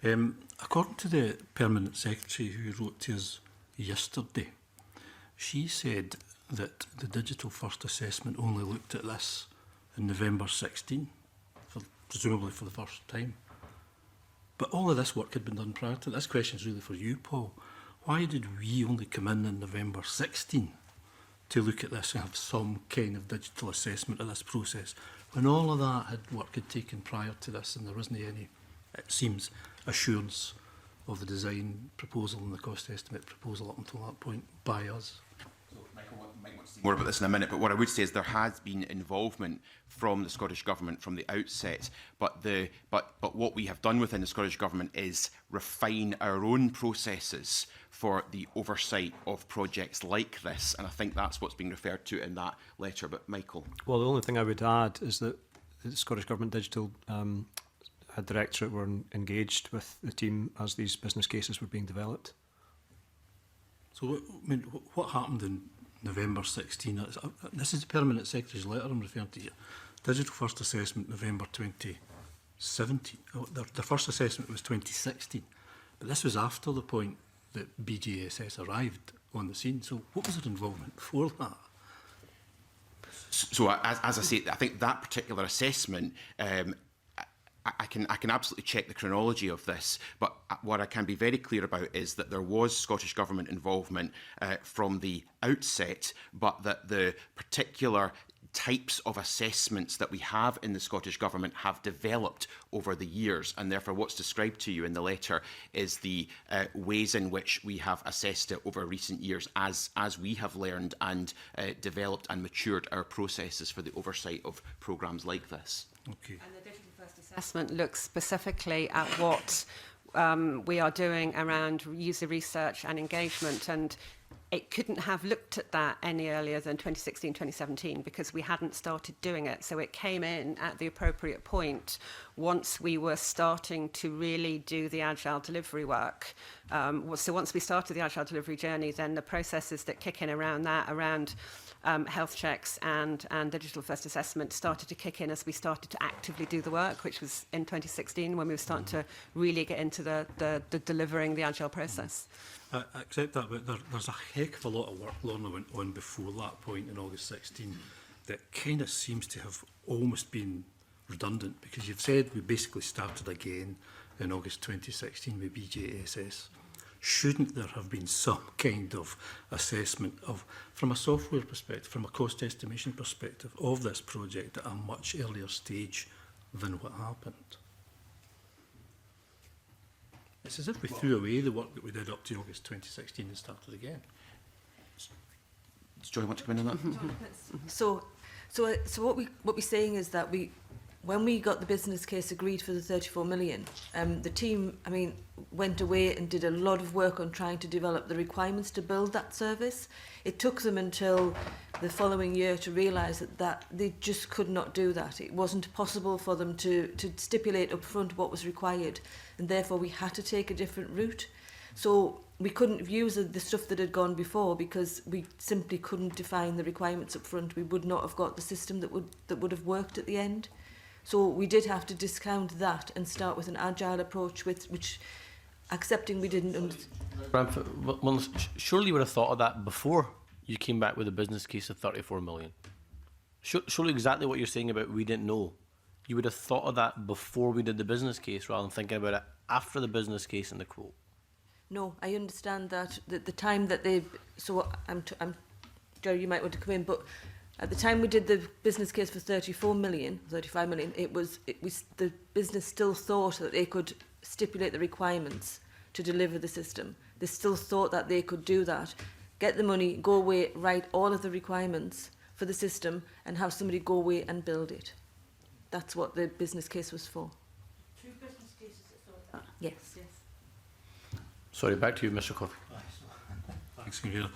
According to the Permanent Secretary who wrote to us yesterday, she said that the Digital First Assessment only looked at this in November 16, presumably for the first time. But all of this work had been done prior to. This question is really for you, Paul. Why did we only come in November 16 to look at this and have some kind of digital assessment of this process, when all of that work had taken prior to this and there wasn't any, it seems, assurance of the design proposal and the cost estimate proposal up until that point by us? More about this in a minute, but what I would say is there has been involvement from the Scottish Government from the outset, but what we have done within the Scottish Government is refine our own processes for the oversight of projects like this, and I think that's what's being referred to in that letter. But Michael? Well, the only thing I would add is that the Scottish Government Digital Directorate were engaged with the team as these business cases were being developed. So, I mean, what happened in November 16? This is the Permanent Secretary's letter I'm referring to here. Digital First Assessment, November 2017. Oh, the first assessment was 2016. But this was after the point that BGSS arrived on the scene. So what was their involvement before that? So, as I say, I think that particular assessment, I can absolutely check the chronology of this, but what I can be very clear about is that there was Scottish Government involvement from the outset, but that the particular types of assessments that we have in the Scottish Government have developed over the years, and therefore what's described to you in the letter is the ways in which we have assessed it over recent years as we have learned and developed and matured our processes for the oversight of programmes like this. Okay. And the digital first assessment looks specifically at what we are doing around user research and engagement, and it couldn't have looked at that any earlier than 2016, 2017, because we hadn't started doing it. So it came in at the appropriate point once we were starting to really do the agile delivery work. So once we started the agile delivery journey, then the processes that kick in around that, around health checks and digital first assessment started to kick in as we started to actively do the work, which was in 2016 when we were starting to really get into the delivering the agile process. I accept that, but there's a heck of a lot of work Lorna went on before that point in August 16 that kind of seems to have almost been redundant, because you've said we basically started again in August 2016 with BJSS. Shouldn't there have been some kind of assessment of, from a software perspective, from a cost estimation perspective, of this project at a much earlier stage than what happened? It's as if we threw away the work that we did up to August 2016 and started again. Does Joy want to come in on that? So what we're saying is that when we got the business case agreed for the 34 million, the team, went away and did a lot of work on trying to develop the requirements to build that service. It took them until the following year to realise that they just could not do that. It wasn't possible for them to stipulate up front what was required, and therefore we had to take a different route. So we couldn't use the stuff that had gone before because we simply couldn't define the requirements up front. We would not have got the system that would have worked at the end. So we did have to discount that and start with an agile approach, which accepting we didn't. Well, surely you would have thought of that before you came back with a business case of 34 million. Surely exactly what you're saying about we didn't know. You would have thought of that before we did the business case rather than thinking about it after the business case and the quote. No, I understand that the time that they. So I'm Jerry, you might want to come in, but at the time we did the business case for 35 million, it was the business still thought that they could stipulate the requirements to deliver the system. They still thought that they could do that, get the money, go away, write all of the requirements for the system, and have somebody go away and build it. That's what the business case was for. Two business cases that thought that. Yes. Sorry, back to you, Mr. Coffey. Thanks, Convener.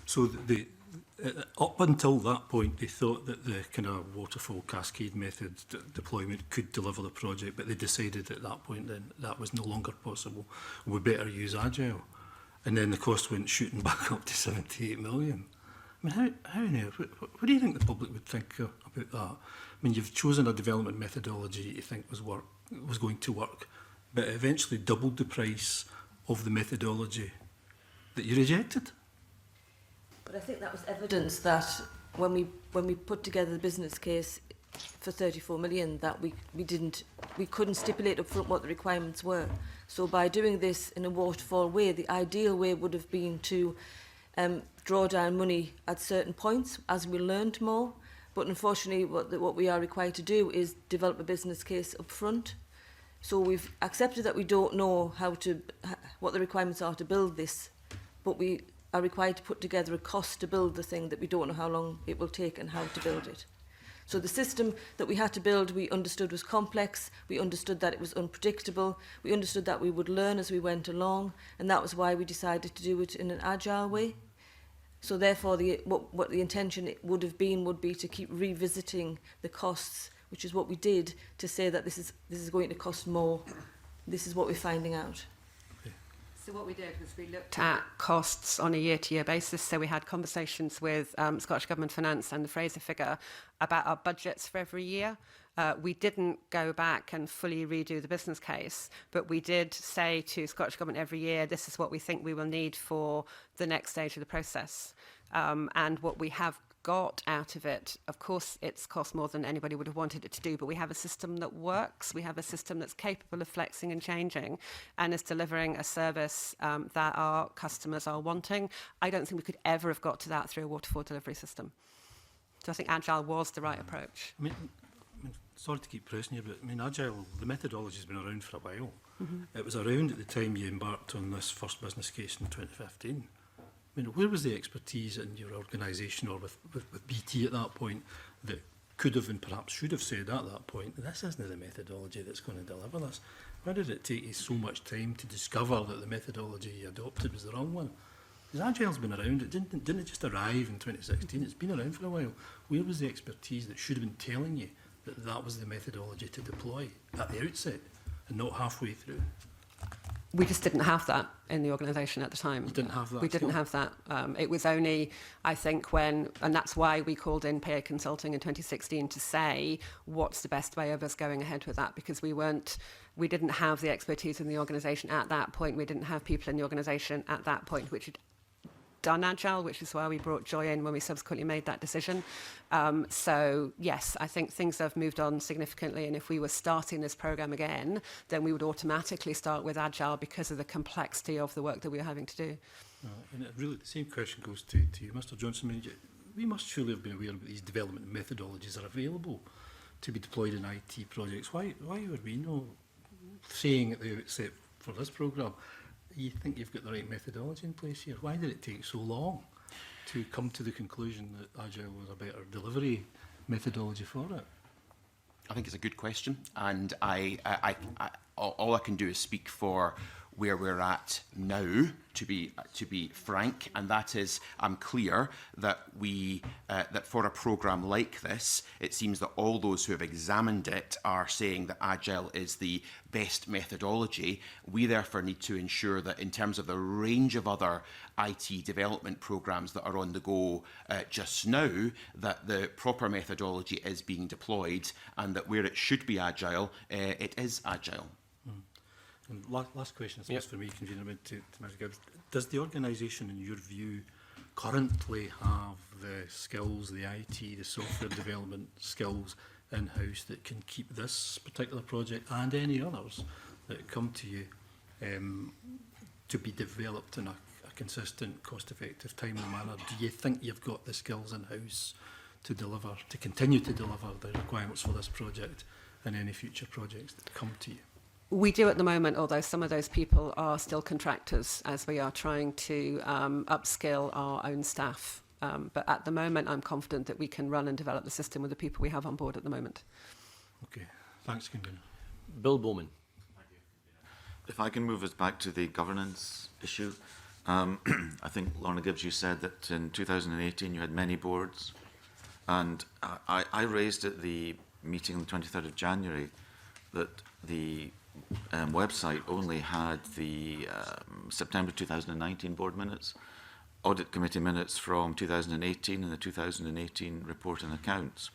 So up until that point, they thought that the kind of waterfall cascade method deployment could deliver the project, but they decided at that point then that was no longer possible. We better use Agile. And then the cost went shooting back up to 78 million. How now? What do you think the public would think about that? You've chosen a development methodology that you think was going to work, but it eventually doubled the price of the methodology that you rejected. But I think that was evidence that when we put together the business case for 34 million, that we couldn't stipulate up front what the requirements were. So by doing this in a waterfall way, the ideal way would have been to draw down money at certain points as we learned more. But unfortunately, what we are required to do is develop a business case up front. So we've accepted that we don't know what the requirements are to build this, but we are required to put together a cost to build the thing that we don't know how long it will take and how to build it. So the system that we had to build, we understood was complex, we understood that it was unpredictable, we understood that we would learn as we went along, and that was why we decided to do it in an agile way. So therefore, what the intention would be to keep revisiting the costs, which is what we did, to say that this is going to cost more. This is what we're finding out. So what we did was we looked at costs on a year-to-year basis. So we had conversations with Scottish Government Finance and the Fraser figure about our budgets for every year. We didn't go back and fully redo the business case, but we did say to Scottish Government every year, this is what we think we will need for the next stage of the process. And what we have got out of it, of course, it's cost more than anybody would have wanted it to do, but we have a system that works. We have a system that's capable of flexing and changing and is delivering a service that our customers are wanting. I don't think we could ever have got to that through a waterfall delivery system. So I think Agile was the right approach. I mean, sorry to keep pressing you, but I mean, Agile, the methodology has been around for a while. It was around at the time you embarked on this first business case in 2015. I mean, where was the expertise in your organisation or with BT at that point that could have and perhaps should have said at that point, this isn't the methodology that's going to deliver this? Why did it take you so much time to discover that the methodology you adopted was the wrong one? Because Agile's been around, it didn't it just arrive in 2016, it's been around for a while. Where was the expertise that should have been telling you that that was the methodology to deploy at the outset and not halfway through? We just didn't have that in the organisation at the time. You didn't have that? We didn't have that. It was only, I think, when, and that's why we called in peer consulting in 2016 to say what's the best way of us going ahead with that, because we didn't have the expertise in the organisation at that point. We didn't have people in the organisation at that point which had done Agile, which is why we brought Joy in when we subsequently made that decision. So yes, I think things have moved on significantly, and if we were starting this programme again, then we would automatically start with Agile because of the complexity of the work that we were having to do. And it really, the same question goes to you, Mr Johnson. I mean, we must surely have been aware that these development methodologies are available to be deployed in IT projects. Why were we not saying at the outset for this programme, you think you've got the right methodology in place here? Why did it take so long to come to the conclusion that Agile was a better delivery methodology for it? I think it's a good question, and all I can do is speak for where we're at now, to be frank, and that is, I'm clear that that for a programme like this, it seems that all those who have examined it are saying that Agile is the best methodology. We therefore need to ensure that in terms of the range of other IT development programmes that are on the go just now, that the proper methodology is being deployed, and that where it should be Agile, it is Agile. And last question, I suppose, for me, convener, to Mr Gibbs. Does the organisation, in your view, currently have the skills, the IT, the software development skills in-house that can keep this particular project and any others that come to you to be developed in a consistent, cost-effective, timely manner? Do you think you've got the skills in-house to deliver, to continue to deliver the requirements for this project and any future projects that come to you? We do at the moment, although some of those people are still contractors as we are trying to upskill our own staff. But at the moment, I'm confident that we can run and develop the system with the people we have on board at the moment. Okay, thanks, Convener. Bill Bowman. If I can move us back to the governance issue. I think, Lorna Gibbs, you said that in 2018 you had many boards. And I raised at the meeting on the 23rd of January that the website only had the September 2019 board minutes, audit committee minutes from 2018 and the 2018 report and accounts.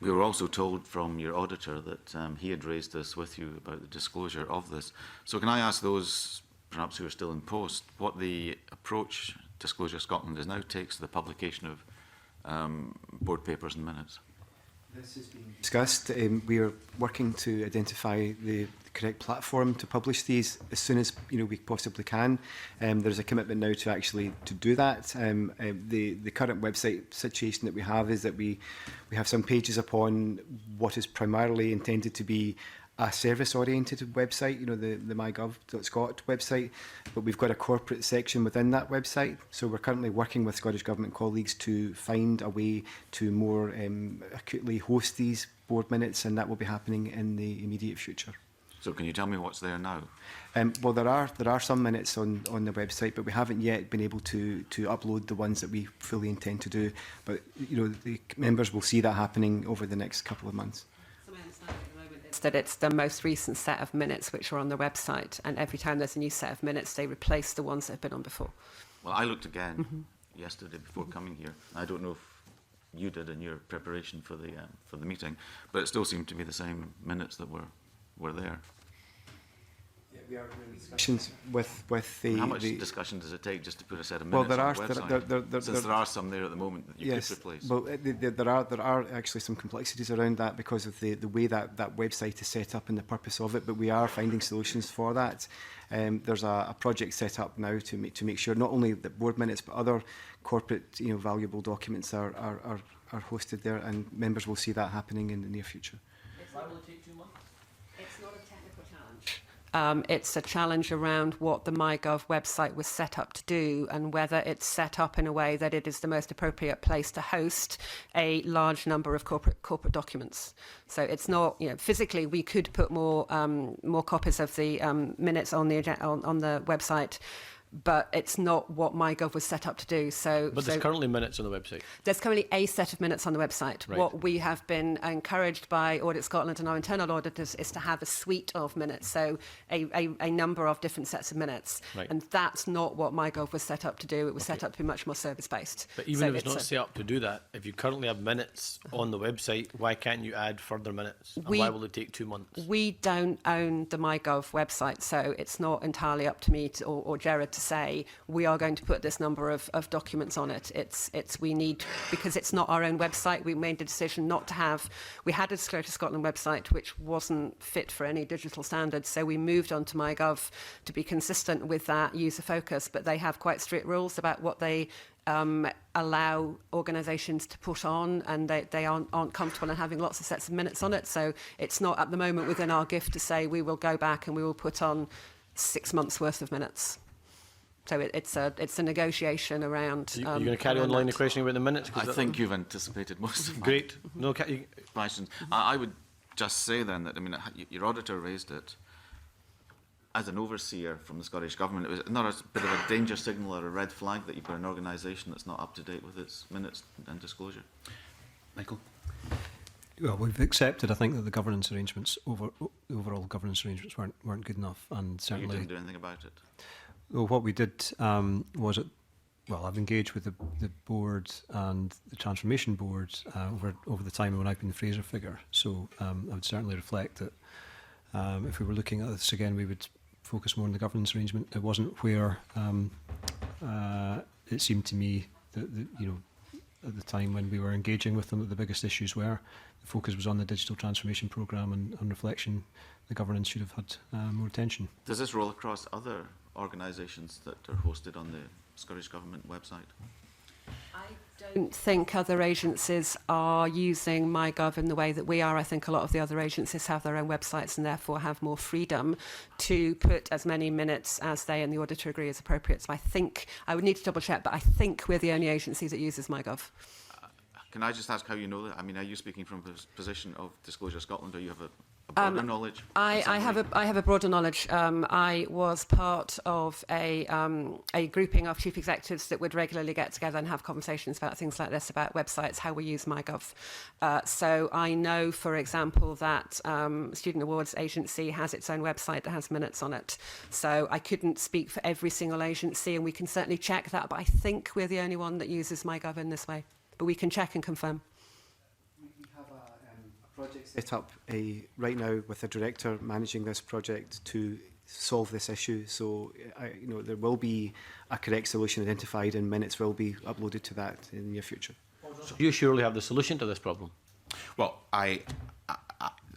We were also told from your auditor that he had raised this with you about the disclosure of this. So can I ask those, perhaps who are still in post, what the approach Disclosure Scotland is now takes to the publication of board papers and minutes? This is being discussed. We are working to identify the correct platform to publish these as soon as we possibly can. There's a commitment now to actually to do that. The current website situation that we have is that we have some pages upon what is primarily intended to be a service-oriented website, the mygov.scot website, but we've got a corporate section within that website. So we're currently working with Scottish Government colleagues to find a way to more acutely host these board minutes, and that will be happening in the immediate future. So can you tell me what's there now? Well, there are some minutes on the website, but we haven't yet been able to upload the ones that we fully intend to do. But the members will see that happening over the next couple of months. That it's the most recent set of minutes which are on the website, and every time there's a new set of minutes they replace the ones that have been on before. Well, I looked again yesterday before coming here. I don't know if you did in your preparation for the meeting, but it still seemed to be the same minutes that were there. We are in discussions with the... How much discussion does it take just to put a set of Well, minutes on the website? there There are some there at the moment that you yes, could replace. well, there are actually some complexities around that because of the way that website is set up and the purpose of it, but we are finding solutions for that. There's a project set up now to make sure not only that board minutes but other corporate valuable documents are hosted there, and members will see that happening in the near future. Why will it take 2 months? It's not a technical challenge. It's a challenge around what the MyGov website was set up to do and whether it's set up in a way that it is the most appropriate place to host a large number of corporate documents. So it's not, physically we could put more copies of the minutes on the website, but it's not what MyGov was set up to do. But there's currently minutes on the website. There's currently a set of minutes on the website. Right. What we have been encouraged by Audit Scotland and our internal auditors is to have a suite of minutes, so a number of different sets of minutes. Right. And that's not what MyGov was set up to do. It was set up to be much more service-based. But even if it's not set up to do that, if you currently have minutes on the website, why can't you add further minutes? And why will it take 2 months? We don't own the MyGov website, so it's not entirely up to me or Gerard to say we are going to put this number of documents on it. We need, because it's not our own website, we made the decision not to have, we had a Disclosure Scotland website which wasn't fit for any digital standards, so we moved on to MyGov to be consistent with that user focus, but they have quite strict rules about what they allow organisations to put on, and they aren't comfortable in having lots of sets of minutes on it, so it's not at the moment within our gift to say we will go back and we will put on 6 months worth of minutes. So it's a negotiation around... You're going to carry on line the questioning about the minutes? I think you've anticipated most of my Great. questions. I would just say then that, your auditor raised it. As an overseer from the Scottish Government, it was not a bit of a danger signal or a red flag that you've got an organisation that's not up to date with its minutes and disclosure? Michael? Well, we've accepted, I think, that the governance arrangements, overall governance arrangements weren't good enough, and certainly... You didn't do anything about it? Well, what we did was, I've engaged with the board and the transformation board over the time when I've been the Fraser figure. So I would certainly reflect that if we were looking at this again, we would focus more on the governance arrangement. It wasn't where it seemed to me that at the time when we were engaging with them that the biggest issues were. The focus was on the digital transformation programme, and on reflection, the governance should have had more attention. Does this roll across other organisations that are hosted on the Scottish Government website? I don't think other agencies are using MyGov in the way that we are. I think a lot of the other agencies have their own websites and therefore have more freedom to put as many minutes as they and the auditor agree is appropriate. So I think, I would need to double check, but I think we're the only agency that uses MyGov. Can I just ask how you know that? are you speaking from a position of Disclosure Scotland, or you have a broader knowledge? I have a broader knowledge. I was part of a grouping of chief executives that would regularly get together and have conversations about things like this, about websites, how we use MyGov. So I know, for example, that Student Awards Agency has its own website that has minutes on it. So I couldn't speak for every single agency, and we can certainly check that, but I think we're the only one that uses MyGov in this way. But we can check and confirm. We have a project set up right now with a director managing this project to solve this issue. So, there will be a correct solution identified, and minutes will be uploaded to that in the near future. So you surely have the solution to this problem. Well, I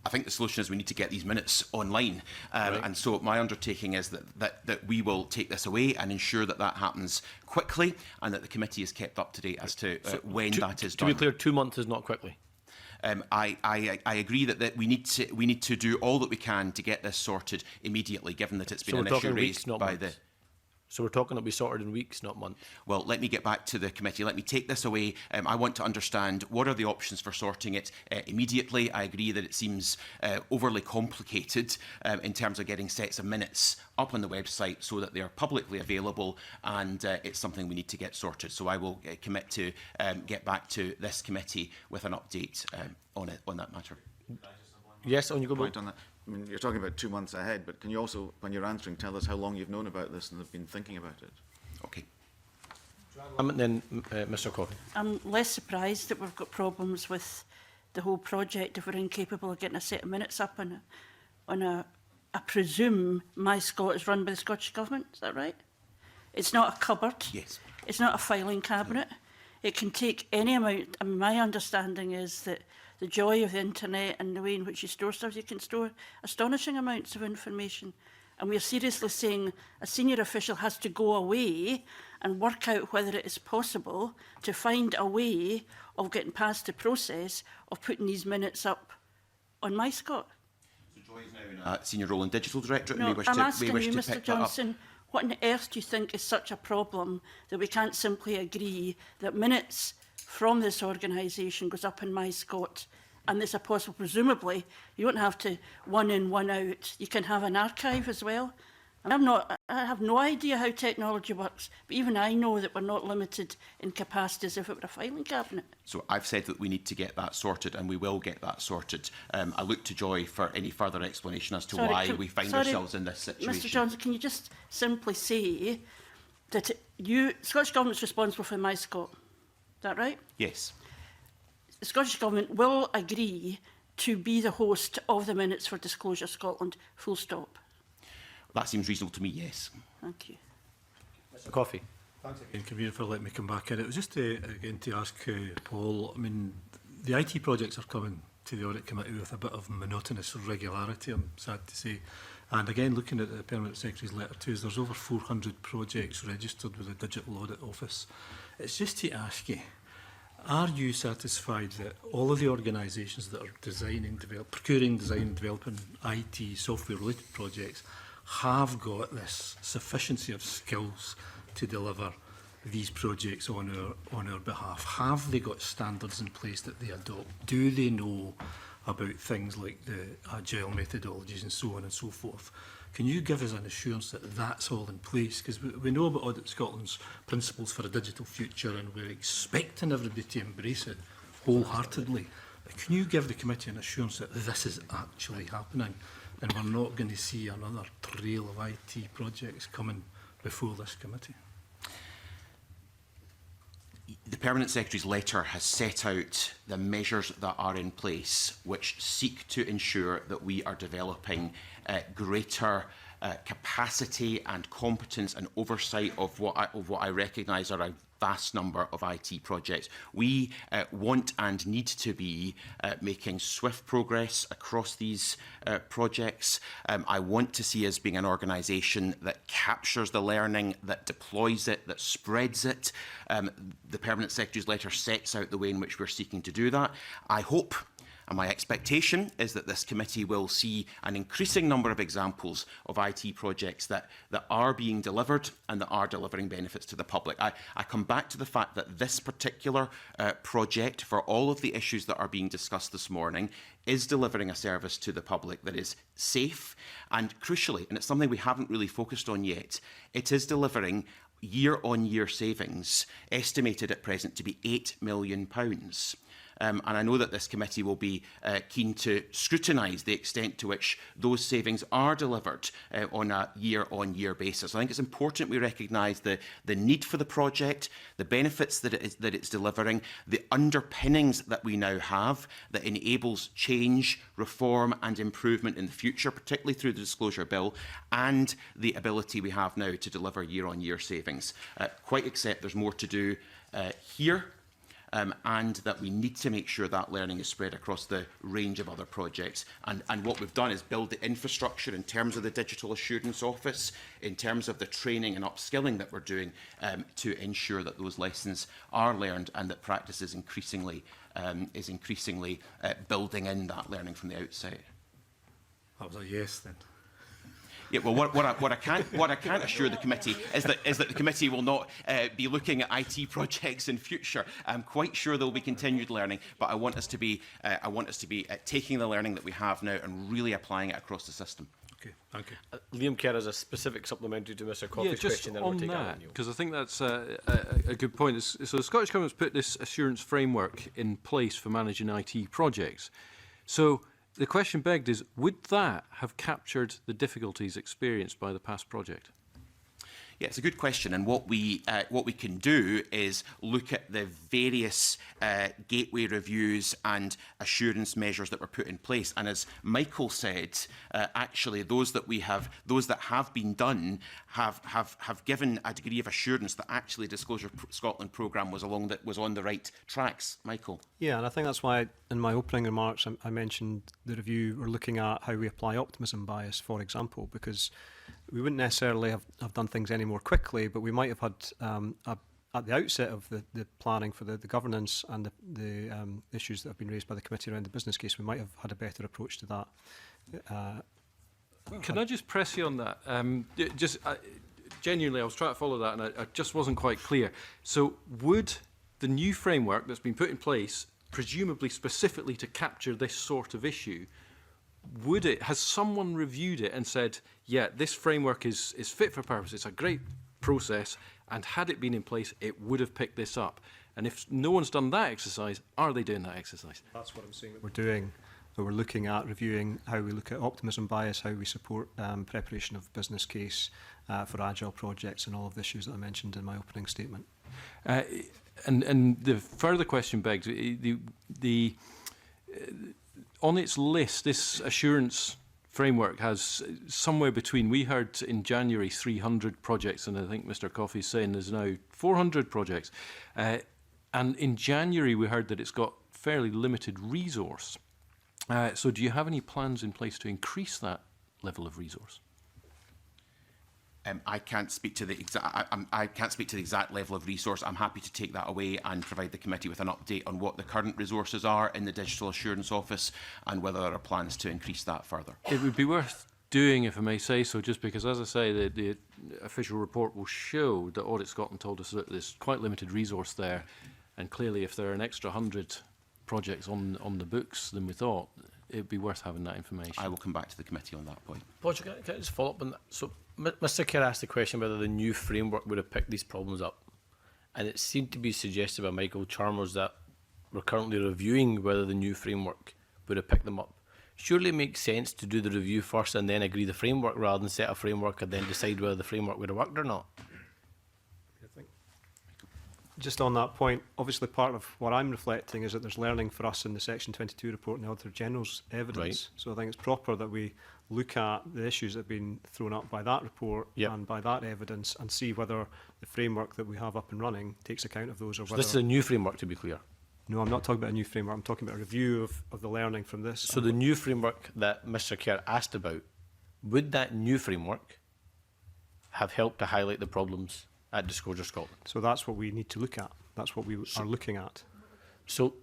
think the solution is we need to get these minutes online. And so my undertaking is that we will take this away and ensure that happens quickly, and that the committee is kept up to date as to when that is done. To be clear, 2 months is not quickly. I agree that we need to do all that we can to get this sorted immediately, given that it's been an issue raised by the... So we're talking it'll be sorted in weeks, not months. Well, let me get back to the committee. Let me take this away. I want to understand what are the options for sorting it immediately. I agree that it seems overly complicated in terms of getting sets of minutes up on the website so that they are publicly available, and it's something we need to get sorted. So I will commit to get back to this committee with an update on that matter. Yes, on you go. Point on that. You're talking about 2 months ahead, but can you also, when you're answering, tell us how long you've known about this and have been thinking about it? Okay. And then Mr. Cotton. I'm less surprised that we've got problems with the whole project if we're incapable of getting a set of minutes up on a I presume MyScot is run by the Scottish Government, is that right? It's not a cupboard. Yes. It's not a filing cabinet. It can take any amount. I mean, my understanding is that the joy of the internet and the way in which you store stuff, you can store astonishing amounts of information. And we're seriously saying a senior official has to go away and work out whether it is possible to find a way of getting past the process of putting these minutes up on MyScot. So Joy is now in a senior role in digital directorate. No, and I'm may asking wish you, to Mr pick that up. Johnson, what on earth do you think is such a problem that we can't simply agree that minutes from this organisation goes up in MyScot and there's a possible, presumably, you won't have to one in, one out. You can have an archive as well. And I have no idea how technology works, but even I know that we're not limited in capacity as if it were a filing cabinet. So I've said that we need to get that sorted, and we will get that sorted. I look to Joy for any further explanation as to why we find ourselves in this situation. Mr Johnson, can you just simply say that Scottish Government's responsible for MyScot? Is that right? Yes. The Scottish Government will agree to be the host of the minutes for Disclosure Scotland, full stop. That seems reasonable to me, yes. Thank you. Mr Coffey. Thanks again, Convener, for letting me come back in. It was just again to ask Paul, I mean, the IT projects are coming to the Audit Committee with a bit of monotonous regularity, I'm sad to say. And again, looking at the Permanent Secretary's letter too, there's over 400 projects registered with the Digital Audit Office. It's just to ask you, are you satisfied that all of the organisations that are procuring, designing, developing IT software-related projects have got this sufficiency of skills to deliver these projects on our behalf? Have they got standards in place that they adopt? Do they know about things like the agile methodologies and so on and so forth? Can you give us an assurance that that's all in place? Because we know about Audit Scotland's principles for a digital future, and we're expecting everybody to embrace it wholeheartedly. But can you give the committee an assurance that this is actually happening, and we're not going to see another trail of IT projects coming before this committee? The Permanent Secretary's letter has set out the measures that are in place which seek to ensure that we are developing greater capacity and competence and oversight of what I recognise are a vast number of IT projects. We want and need to be making swift progress across these projects. I want to see us being an organisation that captures the learning, that deploys it, that spreads it. The Permanent Secretary's letter sets out the way in which we're seeking to do that. I hope, and my expectation is, that this committee will see an increasing number of examples of IT projects that are being delivered and that are delivering benefits to the public. I come back to the fact that this particular project, for all of the issues that are being discussed this morning, is delivering a service to the public that is safe and, crucially, and it's something we haven't really focused on yet, it is delivering year-on-year savings, estimated at present to be £8 million. And I know that this committee will be keen to scrutinise the extent to which those savings are delivered on a year-on-year basis. I think it's important we recognise the need for the project, the benefits that it's delivering, the underpinnings that we now have that enables change, reform and improvement in the future, particularly through the Disclosure Bill, and the ability we have now to deliver year-on-year savings. Quite accept there's more to do here. And that we need to make sure that learning is spread across the range of other projects. And what we've done is build the infrastructure in terms of the Digital Assurance Office, in terms of the training and upskilling that we're doing to ensure that those lessons are learned and that practice is increasingly building in that learning from the outset. That was a yes then. Yeah, well, what I can't assure the committee is that the committee will not be looking at IT projects in future. I'm quite sure there will be continued learning, but I want us to be taking the learning that we have now and really applying it across the system. Okay, thank you. Liam Kerr has a specific supplementary to Mr Coffey's question. Just on that, because I think that's a good point. So the Scottish Government's put this assurance framework in place for managing IT projects. So the question begged is, would that have captured the difficulties experienced by the past project? Yeah, it's a good question, and what we can do is look at the various gateway reviews and assurance measures that were put in place. And as Michael said, actually, those that have been done have given a degree of assurance that actually Disclosure Scotland programme was on the right tracks. Michael. Yeah, and I think that's why in my opening remarks I mentioned the review we're looking at how we apply optimism bias, for example, because we wouldn't necessarily have done things any more quickly, but we might have had at the outset of the planning for the governance and the issues that have been raised by the committee around the business case, we might have had a better approach to that. Can I just press you on that? Genuinely, I was trying to follow that and I just wasn't quite clear. So would the new framework that's been put in place, presumably specifically to capture this sort of issue, has someone reviewed it and said, yeah, this framework is fit for purpose, it's a great process, and had it been in place, it would have picked this up? And if no one's done that exercise, are they doing that exercise? That's what I'm saying that we're doing. So we're looking at reviewing how we look at optimism bias, how we support preparation of business case for agile projects, and all of the issues that I mentioned in my opening statement. And the further question begs, on its list, this assurance framework has somewhere between, we heard in January 300 projects, and I think Mr. Coffey's saying there's now 400 projects. And in January we heard that it's got fairly limited resource. So do you have any plans in place to increase that level of resource? I can't speak to the exact level of resource. I'm happy to take that away and provide the committee with an update on what the current resources are in the Digital Assurance Office and whether there are plans to increase that further. It would be worth doing, if I may say so, just because, as I say, the official report will show that Audit Scotland told us that there's quite limited resource there, and clearly if there are an extra 100 projects on the books than we thought, it would be worth having that information. I will come back to the committee on that point. Podger, can I just follow up on that? So Mr. Kerr asked the question whether the new framework would have picked these problems up. And it seemed to be suggested by Michael Chalmers that we're currently reviewing whether the new framework would have picked them up. Surely it makes sense to do the review first and then agree the framework rather than set a framework and then decide whether the framework would have worked or not. Just on that point, obviously part of what I'm reflecting is that there's learning for us in the Section 22 report and the Auditor General's evidence. Right. So I think it's proper that we look at the issues that have been thrown up by that report and by that evidence and see whether the framework that we have up and running takes account of those, or So whether... this is a new framework, to be clear. No, I'm not talking about a new framework. I'm talking about a review of the learning from this. So the new framework that Mr. Kerr asked about, would that new framework have helped to highlight the problems at Disclosure Scotland? So that's what we need to look at. That's what we are looking at. So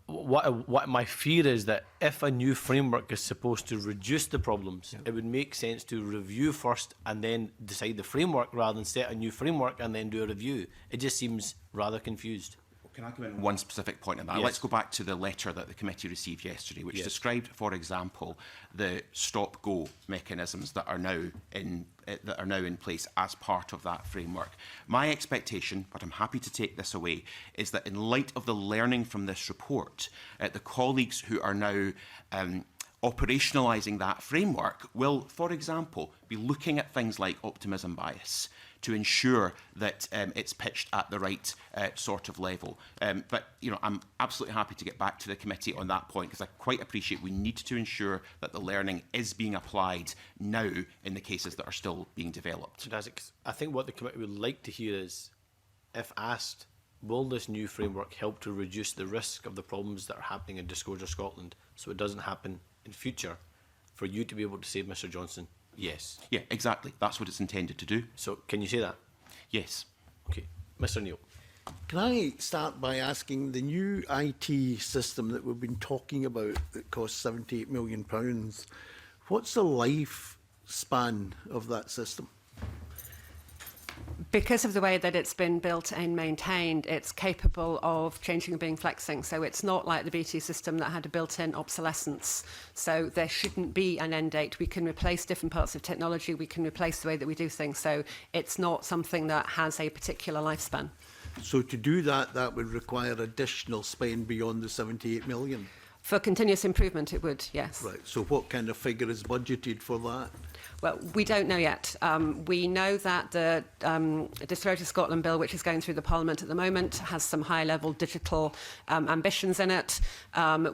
what my fear is that if a new framework is supposed to reduce the problems, it would make sense to review first and then decide the framework rather than set a new framework and then do a review. It just seems rather confused. Can I come in one specific point on that? Yes. Let's go back to the letter that the committee received yesterday, which described, for example, the stop-go mechanisms that are now in place as part of that framework. My expectation, but I'm happy to take this away, is that in light of the learning from this report, the colleagues who are now operationalising that framework will, for example, be looking at things like optimism bias to ensure that it's pitched at the right sort of level. But I'm absolutely happy to get back to the committee on that point, because I quite appreciate we need to ensure that the learning is being applied now in the cases that are still being developed. I think what the committee would like to hear is, if asked, will this new framework help to reduce the risk of the problems that are happening in Disclosure Scotland so it doesn't happen in future, for you to be able to say, Mr. Johnson, yes. Yeah, exactly. That's what it's intended to do. So can you say that? Yes. Okay. Mr. Neil. Can I start by asking, the new IT system that we've been talking about that costs £78 million, what's the lifespan of that system? Because of the way that it's been built and maintained, it's capable of changing and being flexing. So it's not like the BT system that had a built-in obsolescence. So there shouldn't be an end date. We can replace different parts of technology. We can replace the way that we do things. So it's not something that has a particular lifespan. So to do that, that would require additional spend beyond the 78 million? For continuous improvement, it would, yes. Right. So what kind of figure is budgeted for that? Well, we don't know yet. We know that the Disclosure Scotland bill, which is going through the Parliament at the moment, has some high-level digital ambitions in it.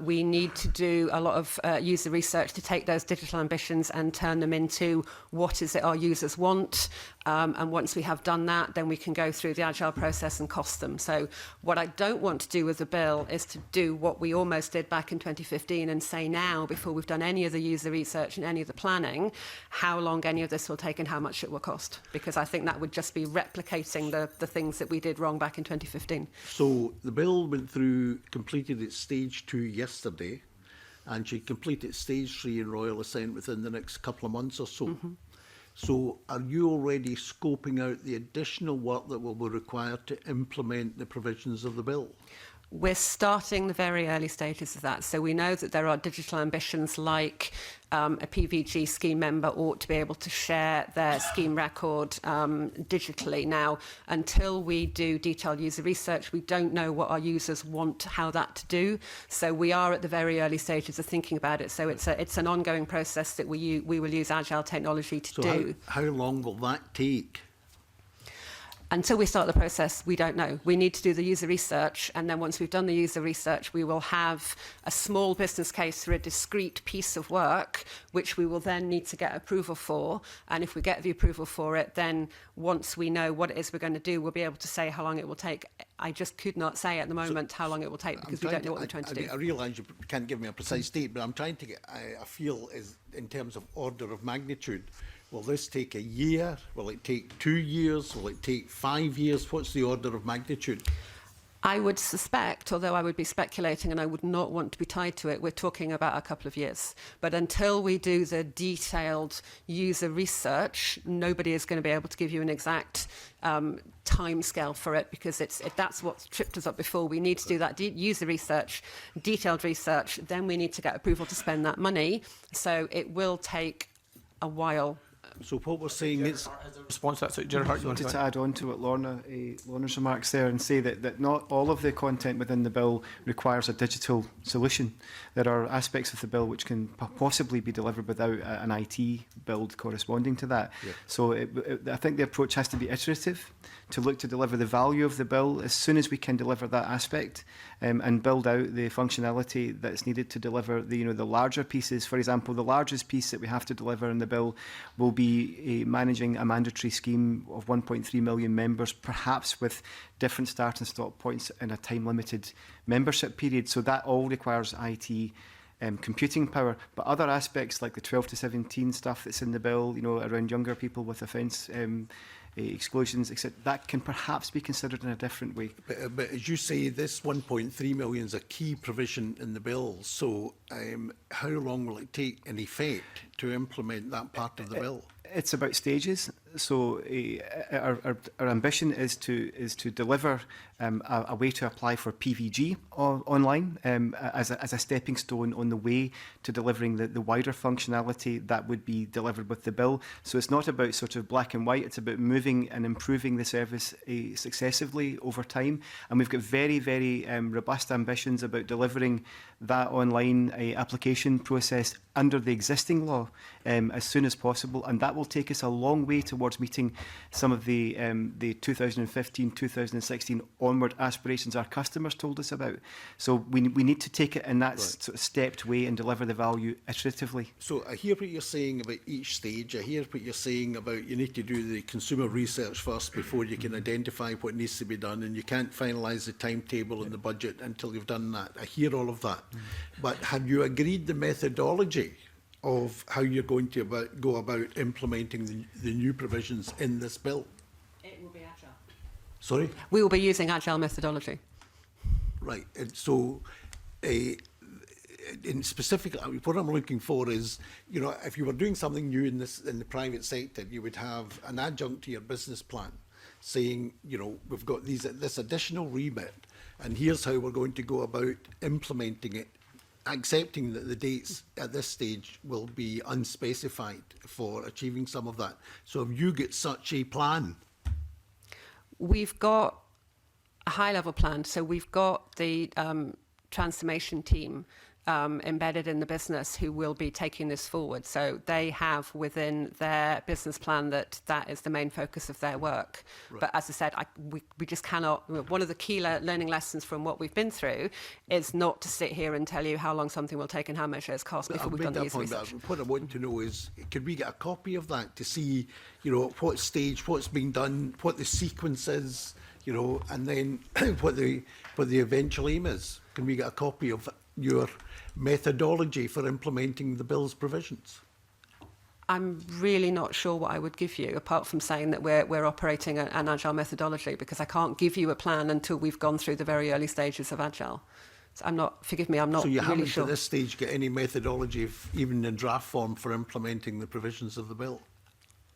We need to do a lot of user research to take those digital ambitions and turn them into what is it our users want. And once we have done that, then we can go through the agile process and cost them. So what I don't want to do with the bill is to do what we almost did back in 2015 and say now, before we've done any of the user research and any of the planning, how long any of this will take and how much it will cost. Because I think that would just be replicating the things that we did wrong back in 2015. So the bill went through, completed its stage 2 yesterday, and should complete its stage 3 in Royal Assent within the next couple of months or so. So are you already scoping out the additional work that will be required to implement the provisions of the bill? We're starting the very early stages of that. So we know that there are digital ambitions like a PVG scheme member ought to be able to share their scheme record digitally. Now, until we do detailed user research, we don't know what our users want, how that to do. So we are at the very early stages of thinking about it. So it's an ongoing process that we will use agile technology to do. How long will that take? Until we start the process, we don't know. We need to do the user research, and then once we've done the user research, we will have a small business case for a discrete piece of work, which we will then need to get approval for. And if we get the approval for it, then once we know what it is we're going to do, we'll be able to say how long it will take. I just could not say at the moment how long it will take because we don't know what we're trying to do. I realise you can't give me a precise date, but I'm trying to get a feel is in terms of order of magnitude. Will this take a year? Will it take 2 years? Will it take 5 years? What's the order of magnitude? I would suspect, although I would be speculating and I would not want to be tied to it, we're talking about a couple of years. But until we do the detailed user research, nobody is going to be able to give you an exact time scale for it, because that's what tripped us up before. We need to do that user research, detailed research, then we need to get approval to spend that money. So it will take a while. So what we're saying is... Response to that, so Gerard Hart, you want to add on to what Lorna's remarks there and say that not all of the content within the bill requires a digital solution. There are aspects of the bill which can possibly be delivered without an IT build corresponding to that. Yeah. So I think the approach has to be iterative, to look to deliver the value of the bill as soon as we can deliver that aspect, and build out the functionality that's needed to deliver the larger pieces. For example, the largest piece that we have to deliver in the bill will be managing a mandatory scheme of 1.3 million members, perhaps with different start and stop points in a time-limited membership period. So that all requires IT computing power. But other aspects like the 12 to 17 stuff that's in the bill, around younger people with offence exclusions, etc., that can perhaps be considered in a different way. But as you say, this 1.3 million is a key provision in the bill. So how long will it take, in effect, to implement that part of the bill? It's about stages. So our ambition is to deliver a way to apply for PVG online as a stepping stone on the way to delivering the wider functionality that would be delivered with the bill. So it's not about sort of black and white, it's about moving and improving the service successively over time. And we've got very, very robust ambitions about delivering that online application process under the existing law as soon as possible. And that will take us a long way towards meeting some of the 2015-2016 onward aspirations our customers told us about. So we need to take it in that sort of stepped way and deliver the value iteratively. So I hear what you're saying about each stage. I hear what you're saying about you need to do the consumer research first before you can identify what needs to be done, and you can't finalise the timetable and the budget until you've done that. I hear all of that. But have you agreed the methodology of how you're going to go about implementing the new provisions in this bill? It will be agile. Sorry? We will be using agile methodology. Right. And so, in specific, what I'm looking for is, if you were doing something new in the private sector, you would have an adjunct to your business plan saying, we've got this additional remit, and here's how we're going to go about implementing it, accepting that the dates at this stage will be unspecified for achieving some of that. So have you got such a plan? We've got a high-level plan. So we've got the transformation team embedded in the business who will be taking this forward. So they have within their business plan that is the main focus of their work. Right. But as I said, we just cannot. One of the key learning lessons from what we've been through is not to sit here and tell you how long something will take and how much it's cost before we've done the research. What I want to know is, could we get a copy of that to see, what stage, what's being done, what the sequence is, and then what the eventual aim is? Can we get a copy of your methodology for implementing the bill's provisions? I'm really not sure what I would give you, apart from saying that we're operating an agile methodology, because I can't give you a plan until we've gone through the very early stages of agile. So I'm not So you really haven't sure. at this stage got any methodology, even in draft form, for implementing the provisions of the bill?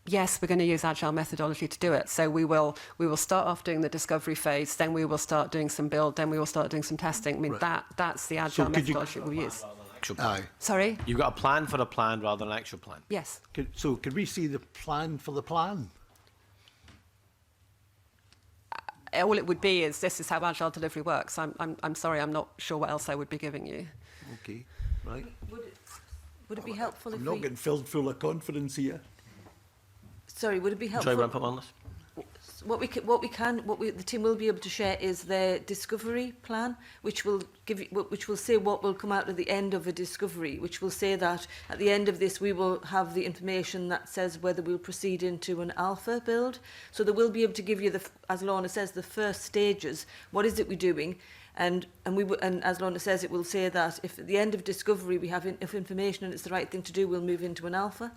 Yes, we're going to use agile methodology to do it. So we will start off doing the discovery phase, then we will start doing some build, then we will start doing some testing. I mean, Right. that's the agile methodology we'll use. Aye. Sorry? You've got a plan for a plan rather than an actual plan. Yes. Could we see the plan for the plan? All it would be is, this is how agile delivery works. I'm sorry, I'm not sure what else I would be giving you. Okay, right. Would it be helpful if I'm not we... getting filled full of confidence here. Sorry, would it be helpful... Shall I ramp up on this? The team will be able to share is their discovery plan, which will say what will come out at the end of a discovery, which will say that at the end of this we will have the information that says whether we'll proceed into an alpha build. So they will be able to give you, as Lorna says, the first stages. What is it we're doing? And as Lorna says, it will say that if at the end of discovery we have enough information and it's the right thing to do, we'll move into an alpha.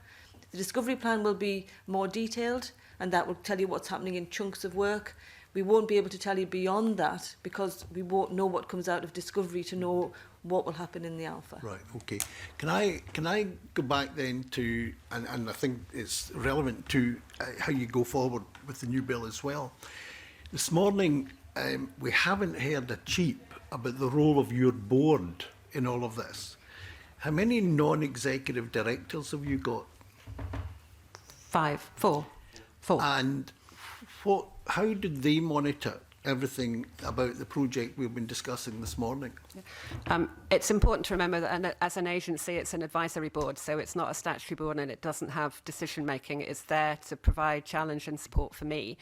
The discovery plan will be more detailed, and that will tell you what's happening in chunks of work. We won't be able to tell you beyond that, because we won't know what comes out of discovery to know what will happen in the alpha. Right, okay. Can I go back then to, and I think it's relevant to how you go forward with the new bill as well. This morning, we haven't heard a cheep about the role of your board in all of this. How many non-executive directors have you got? Four. And how did they monitor everything about the project we've been discussing this morning? It's important to remember that as an agency, it's an advisory board, so it's not a statutory board and it doesn't have decision making. It's there to provide challenge and support for me.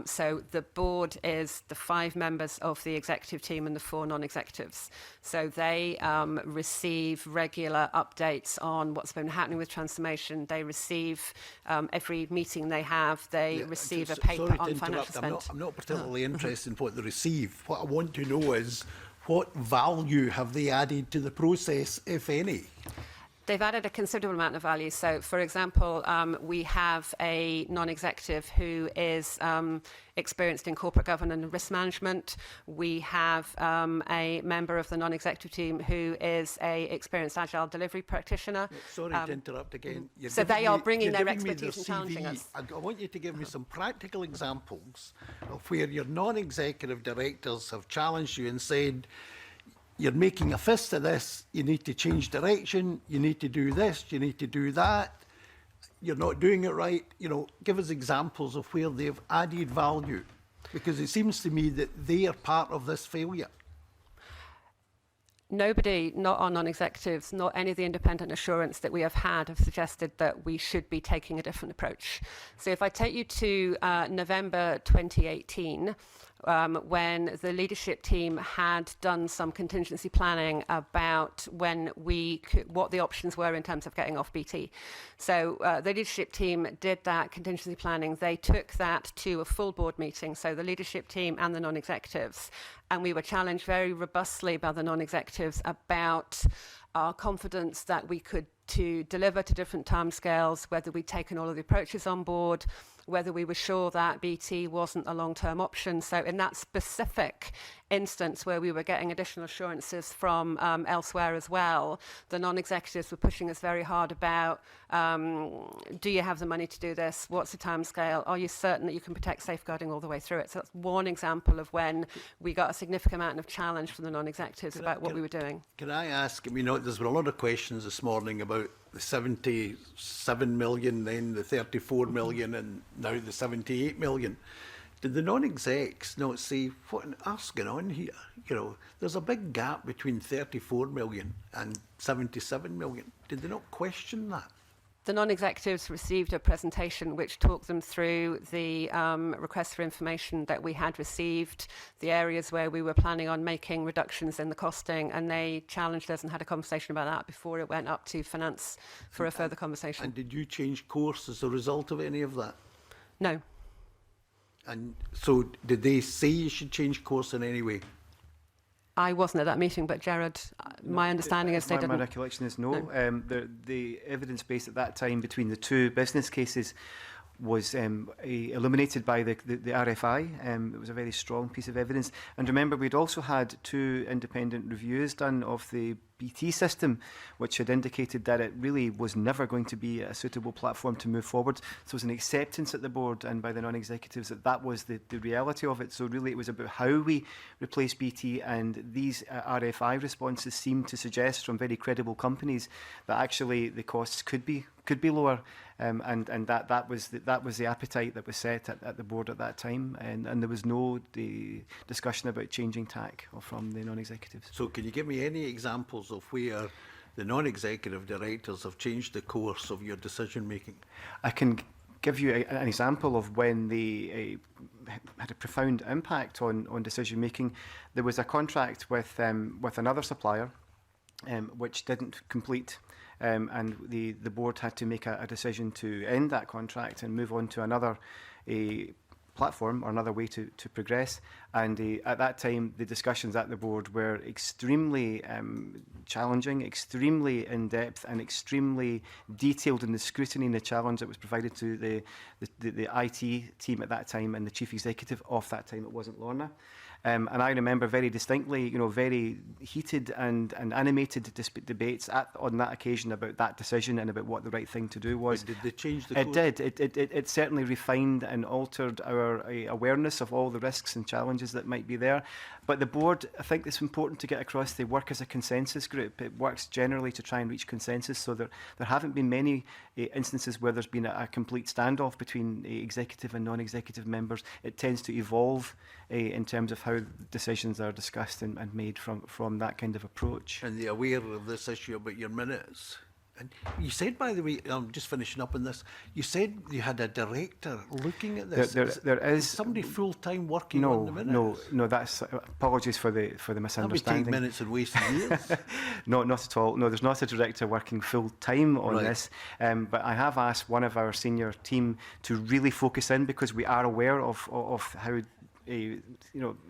So the board is the 5 members of the executive team and the 4 non-executives. So they receive regular updates on what's been happening with transformation. They receive every meeting they have. They receive a paper on financial spend. I'm not particularly interested in what they receive. What I want to know is, what value have they added to the process, if any? They've added a considerable amount of value. So, for example, we have a non-executive who is experienced in corporate governance and risk management. We have a member of the non-executive team who is a experienced agile delivery practitioner. Sorry to interrupt again. So they are bringing their expertise and challenging us. I want you to give me some practical examples of where your non-executive directors have challenged you and said, you're making a fist of this, you need to change direction, you need to do this, you need to do that, you're not doing it right. Give us examples of where they've added value, because it seems to me that they are part of this failure. Nobody, not our non-executives, not any of the independent assurance that we have had, have suggested that we should be taking a different approach. So if I take you to November 2018, when the leadership team had done some contingency planning about what the options were in terms of getting off BT. So the leadership team did that contingency planning. They took that to a full board meeting, so the leadership team and the non-executives, and we were challenged very robustly by the non-executives about our confidence that we could to deliver to different timescales, whether we'd taken all of the approaches on board, whether we were sure that BT wasn't a long-term option. So in that specific instance where we were getting additional assurances from elsewhere as well, the non-executives were pushing us very hard about, do you have the money to do this? What's the timescale? Are you certain that you can protect safeguarding all the way through it? So that's one example of when we got a significant amount of challenge from the non-executives about what we were doing. Can I ask, there's been a lot of questions this morning about the 77 million, then the 34 million, and now the 78 million. Did the non-execs not say, what on earth's going on here? You know, there's a big gap between 34 million and 77 million. Did they not question that? The non-executives received a presentation which talked them through the requests for information that we had received, the areas where we were planning on making reductions in the costing, and they challenged us and had a conversation about that before it went up to finance for a further conversation. And did you change course as a result of any of that? No. And so did they say you should change course in any way? I wasn't at that meeting, but Gerard, my understanding is they didn't. My recollection is no. The evidence base at that time between the two business cases was illuminated by the RFI. It was a very strong piece of evidence. And remember, we'd also had 2 independent reviews done of the BT system, which had indicated that it really was never going to be a suitable platform to move forward. So it was an acceptance at the board and by the non-executives that that was the reality of it. So really it was about how we replace BT, and these RFI responses seem to suggest from very credible companies that actually the costs could be lower, and that was the appetite that was set at the board at that time, and there was no discussion about changing tack from the non-executives. So can you give me any examples of where the non-executive directors have changed the course of your decision making? I can give you an example of when they had a profound impact on decision making. There was a contract with another supplier which didn't complete. And the board had to make a decision to end that contract and move on to another platform or another way to progress. And at that time, the discussions at the board were extremely challenging, extremely in-depth and extremely detailed in the scrutiny and the challenge that was provided to the IT team at that time and the chief executive of that time. It wasn't Lorna. And I remember very distinctly, very heated and animated debates on that occasion about that decision and about what the right thing to do was. Did they change the course? It did. It certainly refined and altered our awareness of all the risks and challenges that might be there. But the board, I think it's important to get across, they work as a consensus group. It works generally to try and reach consensus, so there haven't been many instances where there's been a complete standoff between executive and non-executive members. It tends to evolve in terms of how decisions are discussed and made from that kind of approach. And they're aware of this issue about your minutes. And you said, by the way, I'm just finishing up on this, you said you had a director looking at this. There is somebody full-time working on the minutes? No, that's apologies for the misunderstanding. That would take minutes and waste years. No, not at all. No, there's not a director working full-time on this. But I have asked one of our senior team to really focus in, because we are aware of how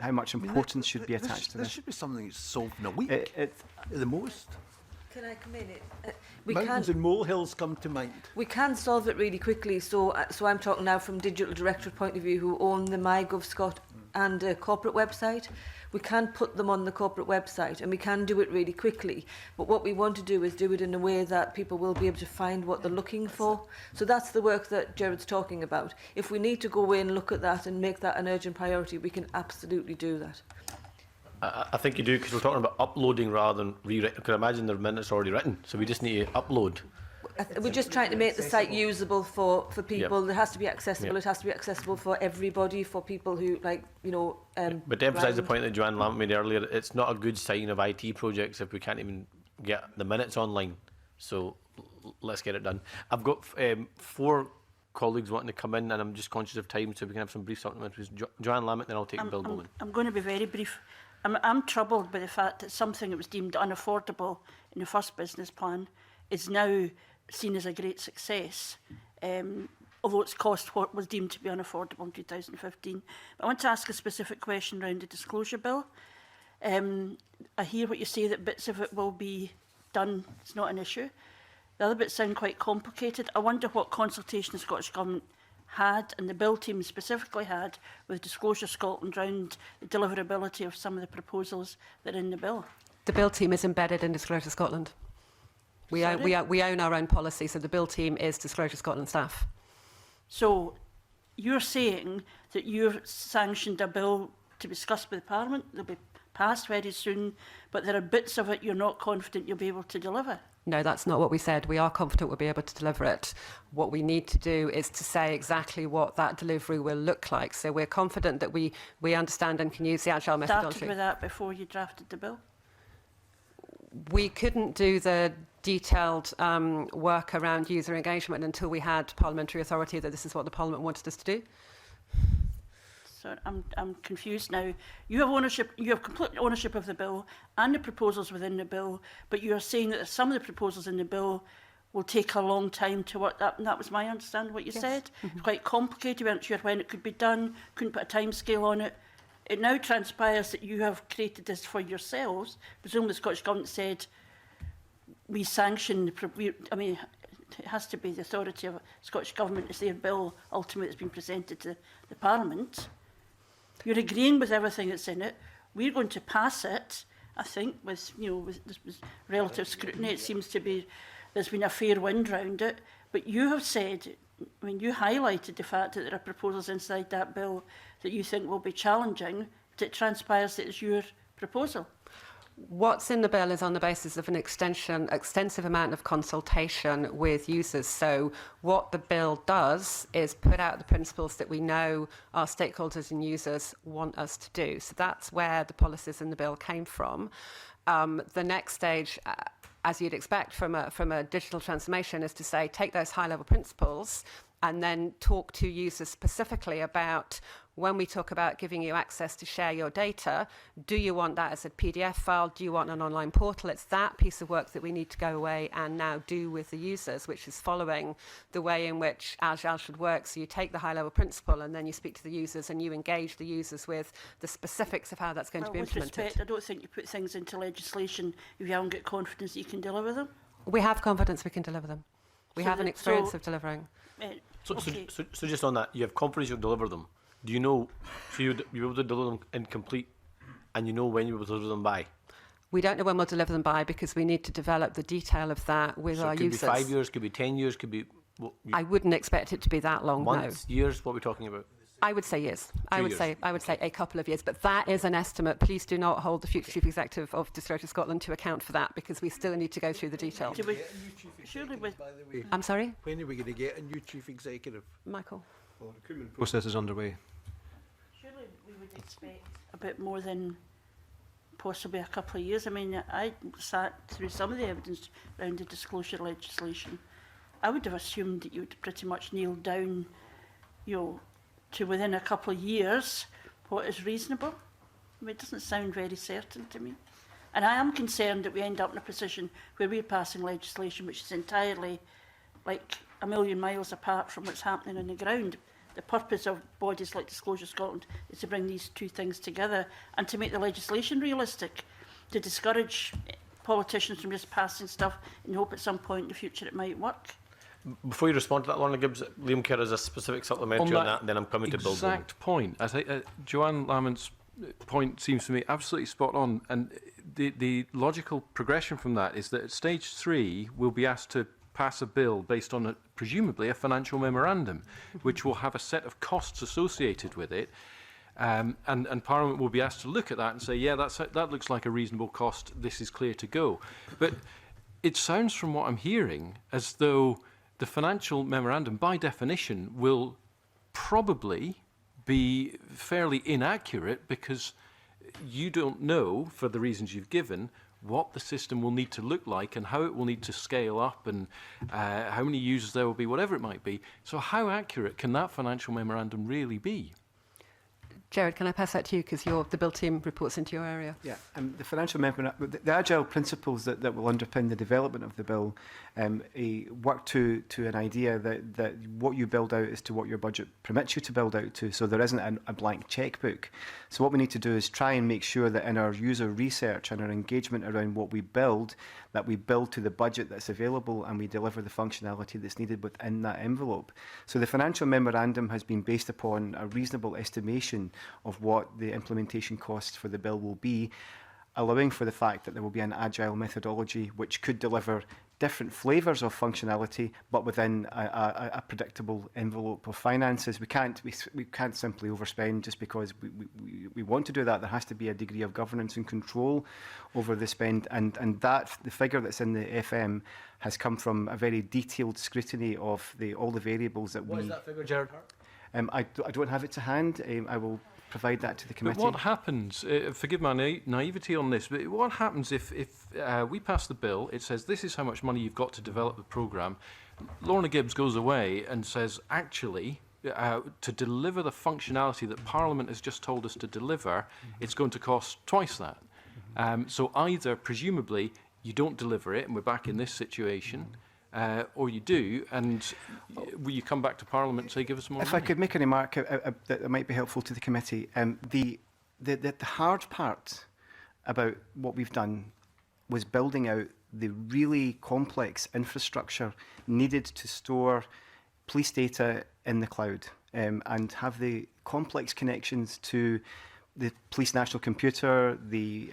how much importance should be attached to this. This should be something that's solved in a week, at the most. Can I come in? Mountains and molehills come to mind. We can solve it really quickly. So I'm talking now from digital director point of view, who own the MyGov Scot and a corporate website. We can put them on the corporate website, and we can do it really quickly. But what we want to do is do it in a way that people will be able to find what they're looking for. So that's the work that Gerard's talking about. If we need to go away and look at that and make that an urgent priority, we can absolutely do that. I think you do, because we're talking about uploading rather than rewriting. I can imagine the minutes already written, so we just need to upload. We're just trying to make the site usable for people. Yep. It has to be accessible. Yep. It has to be accessible for everybody, for people who, but to emphasise the point that Joanne Lamb made earlier, it's not a good sign of IT projects if we can't even get the minutes online. So let's get it done. I've got 4 colleagues wanting to come in, and I'm just conscious of time, so we can have some brief supplementaries. Joanne Lamont, then I'll take Bill Bowman. I'm going to be very brief. I'm troubled by the fact that something that was deemed unaffordable in the first business plan is now seen as a great success, although its cost was deemed to be unaffordable in 2015. But I want to ask a specific question around the disclosure bill. I hear what you say, that bits of it will be done, it's not an issue. The other bits sound quite complicated. I wonder what consultation the Scottish Government had, and the bill team specifically had, with Disclosure Scotland around the deliverability of some of the proposals that are in the bill. The bill team is embedded in Disclosure Scotland. We own our own policy, so the bill team is Disclosure Scotland staff. So you're saying that you've sanctioned a bill to be discussed with Parliament, there'll be pass very soon, but there are bits of it you're not confident you'll be able to deliver. No, that's not what we said. We are confident we'll be able to deliver it. What we need to do is to say exactly what that delivery will look like. So we're confident that we understand and can use the agile methodology. Started with that before you drafted the bill? We couldn't do the detailed work around user engagement until we had parliamentary authority that this is what the Parliament wanted us to do. So I'm confused now. You have ownership. You have complete ownership of the bill and the proposals within the bill, but you are saying that some of the proposals in the bill will take a long time to work up, and that was my understanding what you said. It's quite complicated. We weren't sure when it could be done. Couldn't put a time scale on it. It now transpires that you have created this for yourselves. Presumably the Scottish Government said, we sanction, I mean, it has to be the authority of the Scottish Government. It's their bill, ultimately, that's been presented to the Parliament. You're agreeing with everything that's in it. We're going to pass it, I think, with, with relative scrutiny. It seems to be, there's been a fair wind round it. But you have said, I mean, you highlighted the fact that there are proposals inside that bill that you think will be challenging, but it transpires that it's your proposal. What's in the bill is on the basis of an extensive amount of consultation with users. So what the bill does is put out the principles that we know our stakeholders and users want us to do. So that's where the policies in the bill came from. The next stage, as you'd expect from a digital transformation, is to say, take those high-level principles and then talk to users specifically about, when we talk about giving you access to share your data, do you want that as a PDF file? Do you want an online portal? It's that piece of work that we need to go away and now do with the users, which is following the way in which Agile should work. So you take the high-level principle and then you speak to the users and you engage the users with the specifics of how that's going to be implemented. With respect, I don't think you put things into legislation if you haven't got confidence that you can deliver them. We have confidence we can deliver them. We have an experience of delivering. So just on that, you have confidence you'll deliver them. Do you know, so you'll be able to deliver them incomplete, and you know when you'll be able to deliver them by? We don't know when we'll deliver them by because we need to develop the detail of that with our users. So it could be 5 years, could be 10 years, could be... I wouldn't expect it to be that long, months, no. years, what are we talking about? I would say years. I would say a couple of years, but that is an estimate. Please do not hold the future Chief Executive of Discovery Scotland to account for that because we still need to go through the detail. I'm sorry? When are we going to get a new Chief Executive? Michael? Well, the recruitment process is underway. Surely we would expect a bit more than possibly a couple of years. I mean, I sat through some of the evidence around the disclosure legislation. I would have assumed that you would pretty much nail down, to within a couple of years what is reasonable. I mean, it doesn't sound very certain to me. And I am concerned that we end up in a position where we're passing legislation which is entirely like a million miles apart from what's happening on the ground. The purpose of bodies like Disclosure Scotland is to bring these two things together and to make the legislation realistic, to discourage politicians from just passing stuff and hope at some point in the future it might work. Before you respond to that, Lorna Gibbs, Liam Kerr has a specific supplementary on that, and then I'm coming to build on it. Exact point. I think Joanne Lamont's point seems to me absolutely spot on, and the logical progression from that is that at stage 3 we'll be asked to pass a bill based on presumably a financial memorandum, which will have a set of costs associated with it, and Parliament will be asked to look at that and say, yeah, that looks like a reasonable cost, this is clear to go. But it sounds from what I'm hearing as though the financial memorandum, by definition, will probably be fairly inaccurate because you don't know, for the reasons you've given, what the system will need to look like and how it will need to scale up and how many users there will be, whatever it might be. So how accurate can that financial memorandum really be? Gerard, can I pass that to you because the Bill team reports into your area? Yeah, the financial memorandum, the agile principles that will underpin the development of the bill work to an idea that what you build out is to what your budget permits you to build out to, so there isn't a blank checkbook. So what we need to do is try and make sure that in our user research and our engagement around what we build, that we build to the budget that's available and we deliver the functionality that's needed within that envelope. So the financial memorandum has been based upon a reasonable estimation of what the implementation costs for the bill will be, allowing for the fact that there will be an agile methodology which could deliver different flavours of functionality, but within a predictable envelope of finances. We can't simply overspend just because we want to do that. There has to be a degree of governance and control over the spend, and that the figure that's in the FM has come from a very detailed scrutiny of all the variables that What is that figure, Gerard Hart? I don't have it to hand. I will provide that to the committee. But what happens, forgive my naivety on this, but what happens if we pass the bill, it says this is how much money you've got to develop the programme, Lorna Gibbs goes away and says, actually, to deliver the functionality that Parliament has just told us to deliver, it's going to cost twice that. So either, presumably, you don't deliver it, and we're back in this situation, or you do, and will you come back to Parliament and say, give us more money? If I could make a remark that might be helpful to the committee. The hard part about what we've done was building out the really complex infrastructure needed to store police data in the cloud, and have the complex connections to the police national computer, the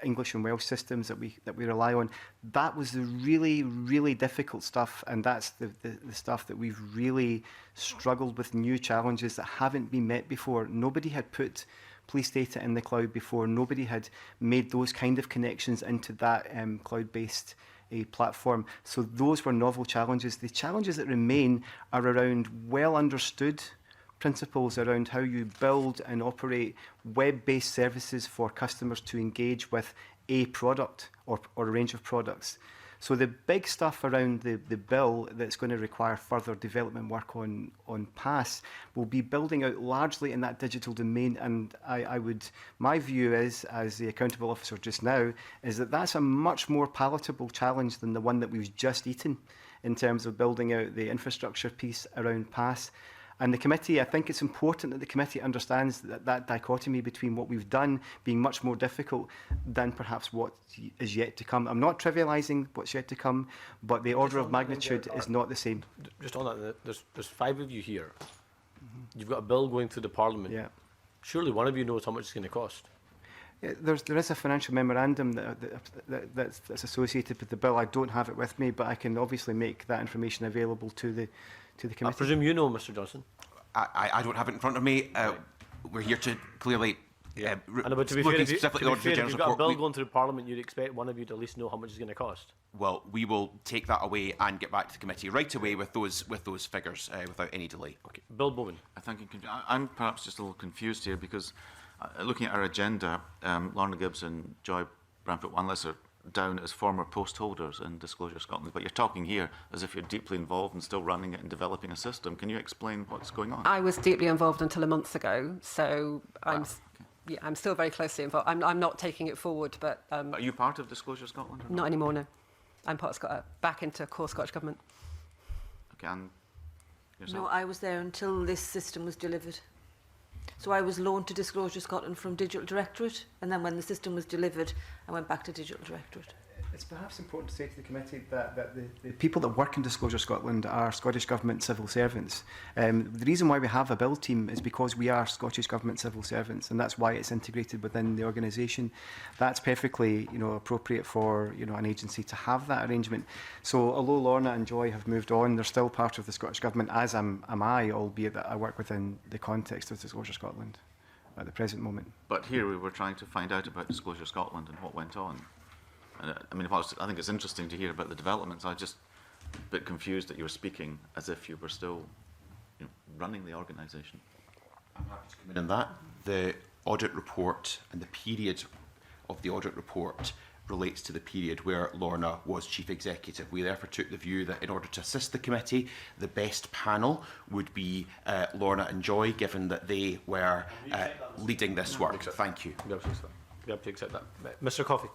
English and Welsh systems that we rely on. That was the really difficult stuff, and that's the stuff that we've really struggled with, new challenges that haven't been met before. Nobody had put police data in the cloud before. Nobody had made those kind of connections into that cloud-based platform. So those were novel challenges. The challenges that remain are around well understood principles around how you build and operate web-based services for customers to engage with a product or a range of products. So the big stuff around the bill that's going to require further development work on PASS will be building out largely in that digital domain. And my view is, as the accountable officer just now, is that that's a much more palatable challenge than the one that we've just eaten in terms of building out the infrastructure piece around PASS. And the committee, I think it's important that the committee understands that dichotomy between what we've done being much more difficult than perhaps what is yet to come. I'm not trivialising what's yet to come, but the order of magnitude is not the same. Just on that, there's 5 of you here. You've got a bill going through the Parliament. Yeah. Surely one of you knows how much it's going to cost. Yeah, there is a financial memorandum that's associated with the bill. I don't have it with me, but I can obviously make that information available to the committee. I presume you know, Mr Johnson. I don't have it in front of me. We're here to clearly but to be fair, if you've got a bill going through Parliament, you'd expect one of you to at least know how much it's going to cost. Well, we will take that away and get back to the committee right away with those figures without any delay. Okay, Bill Bowman. I'm perhaps just a little confused here because looking at our agenda, Lorna Gibbs and Joy Bramford-Wanless are down as former post holders in Disclosure Scotland, but you're talking here as if you're deeply involved and still running it and developing a system. Can you explain what's going on? I was deeply involved until a month ago, so I'm still very closely involved. I'm not taking it forward, but are you part of Disclosure Scotland? Not anymore, no. I'm back into core Scottish Government. Okay, and yourself? No, I was there until this system was delivered. So I was loaned to Disclosure Scotland from Digital Directorate, and then when the system was delivered, I went back to Digital Directorate. It's perhaps important to say to the committee that the people that work in Disclosure Scotland are Scottish Government civil servants. The reason why we have a bill team is because we are Scottish Government civil servants, and that's why it's integrated within the organisation. That's perfectly, appropriate for an agency to have that arrangement. So although Lorna and Joy have moved on, they're still part of the Scottish Government, as am I, albeit that I work within the context of Disclosure Scotland at the present moment. But here we were trying to find out about Disclosure Scotland and what went on. And I think it's interesting to hear about the developments. I'm just a bit confused that you were speaking as if you were still running the organisation. I'm happy to come in on that. The audit report and the period of the audit report relates to the period where Lorna was Chief Executive. We therefore took the view that in order to assist the committee, the best panel would be Lorna and Joy, given that they were leading this work. Thank you. You have to accept that. Mr Coffey.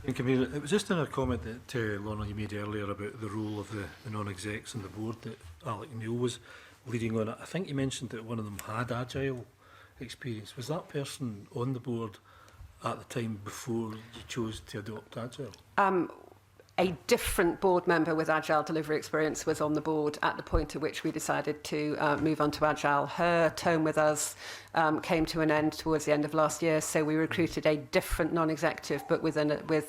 It was just in a comment that Lorna, you made earlier about the role of the non-execs on the board that Alec Neil was leading on. I think you mentioned that one of them had agile experience. Was that person on the board at the time before you chose to adopt agile? a different board member with Agile delivery experience was on the board at the point at which we decided to move on to Agile. Her term with us came to an end towards the end of last year, so we recruited a different non-executive, but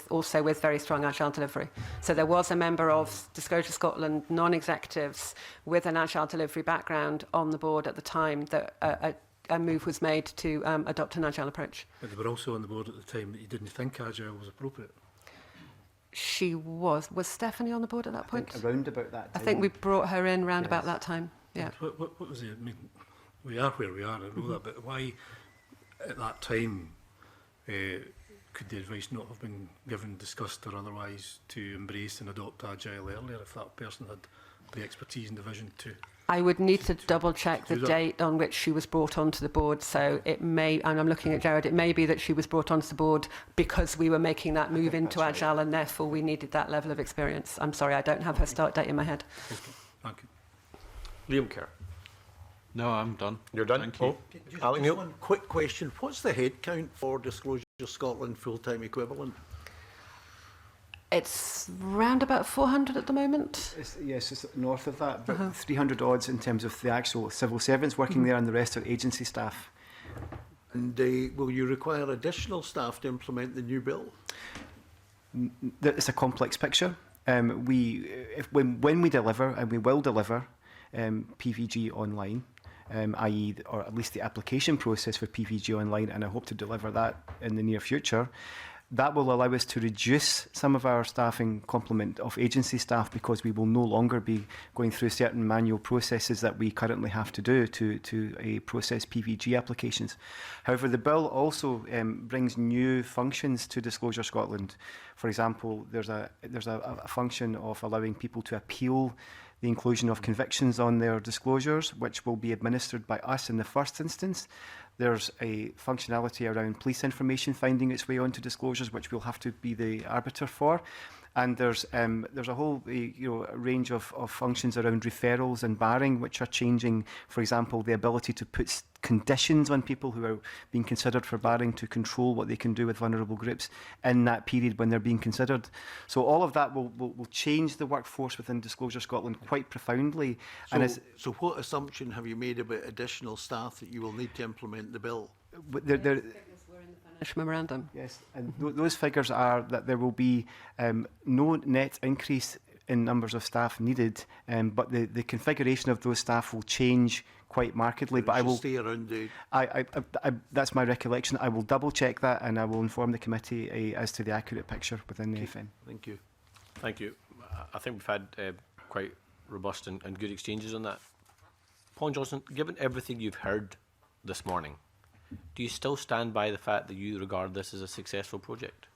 also with very strong Agile delivery. So there was a member of Disclosure Scotland non-executives with an Agile delivery background on the board at the time that a move was made to adopt an Agile approach. But they were also on the board at the time that you didn't think Agile was appropriate. She was. Was Stephanie on the board at that point? I think around about that time. I think we brought her in round about Yes. that time. Yeah. What was it? I mean, we are where we are, I know that, but why at that time could the advice not have been given, discussed or otherwise to embrace and adopt Agile earlier if that person had the expertise and the vision to? I would need to double check the Do that. date on which she was brought onto the board. So it may, and I'm looking at Gerard, it may be that she was brought onto the board because we were making that move into Agile and therefore we needed that level of experience. I'm sorry, I don't have her start date in my head. Thank you. Liam Kerr. No, I'm done. You're done? Thank you. Alec Just Neil? one quick question. What's the head count for Disclosure Scotland full-time equivalent? It's round about 400 at the moment. Yes, it's north of that, but 300 odds in terms of the actual civil servants working there, and the rest are agency staff. And will you require additional staff to implement the new bill? It's a complex picture. When we deliver, and we will deliver, PVG online, i.e., or at least the application process for PVG online, and I hope to deliver that in the near future. That will allow us to reduce some of our staffing complement of agency staff because we will no longer be going through certain manual processes that we currently have to do to process PVG applications. However, the bill also brings new functions to Disclosure Scotland. For example, there's a function of allowing people to appeal the inclusion of convictions on their disclosures, which will be administered by us in the first instance. There's a functionality around police information finding its way onto disclosures, which we'll have to be the arbiter for. And there's a whole range of functions around referrals and barring, which are changing. For example, the ability to put conditions on people who are being considered for barring to control what they can do with vulnerable groups in that period when they're being considered. So all of that will change the workforce within Disclosure Scotland quite profoundly. So what assumption have you made about additional staff that you will need to implement the bill? Memorandum. Yes, and those figures are that there will be no net increase in numbers of staff needed, but the configuration of those staff will change quite markedly. But I will stay around the. That's my recollection. I will double check that, and I will inform the committee as to the accurate picture within the FM. Thank you. Thank you. I think we've had quite robust and good exchanges on that. Paul Johnson, given everything you've heard this morning, do you still stand by the fact that you regard this as a successful project?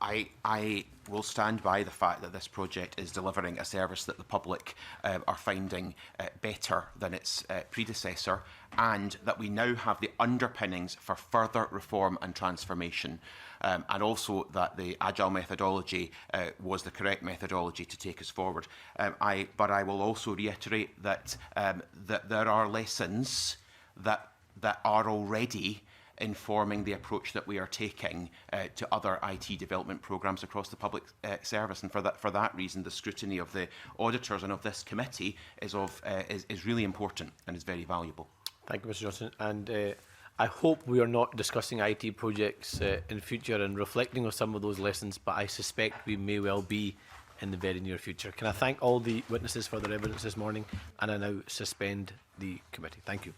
I will stand by the fact that this project is delivering a service that the public are finding better than its predecessor, and that we now have the underpinnings for further reform and transformation, and also that the Agile methodology was the correct methodology to take us forward. But I will also reiterate that, that there are lessons that are already informing the approach that we are taking to other IT development programmes across the public service, and for that reason, the scrutiny of the auditors and of this committee is really important and is very valuable. Thank you, Mr. Johnson. And I hope we are not discussing IT projects in future and reflecting on some of those lessons, but I suspect we may well be in the very near future. Can I thank all the witnesses for their evidence this morning, and I now suspend the committee. Thank you.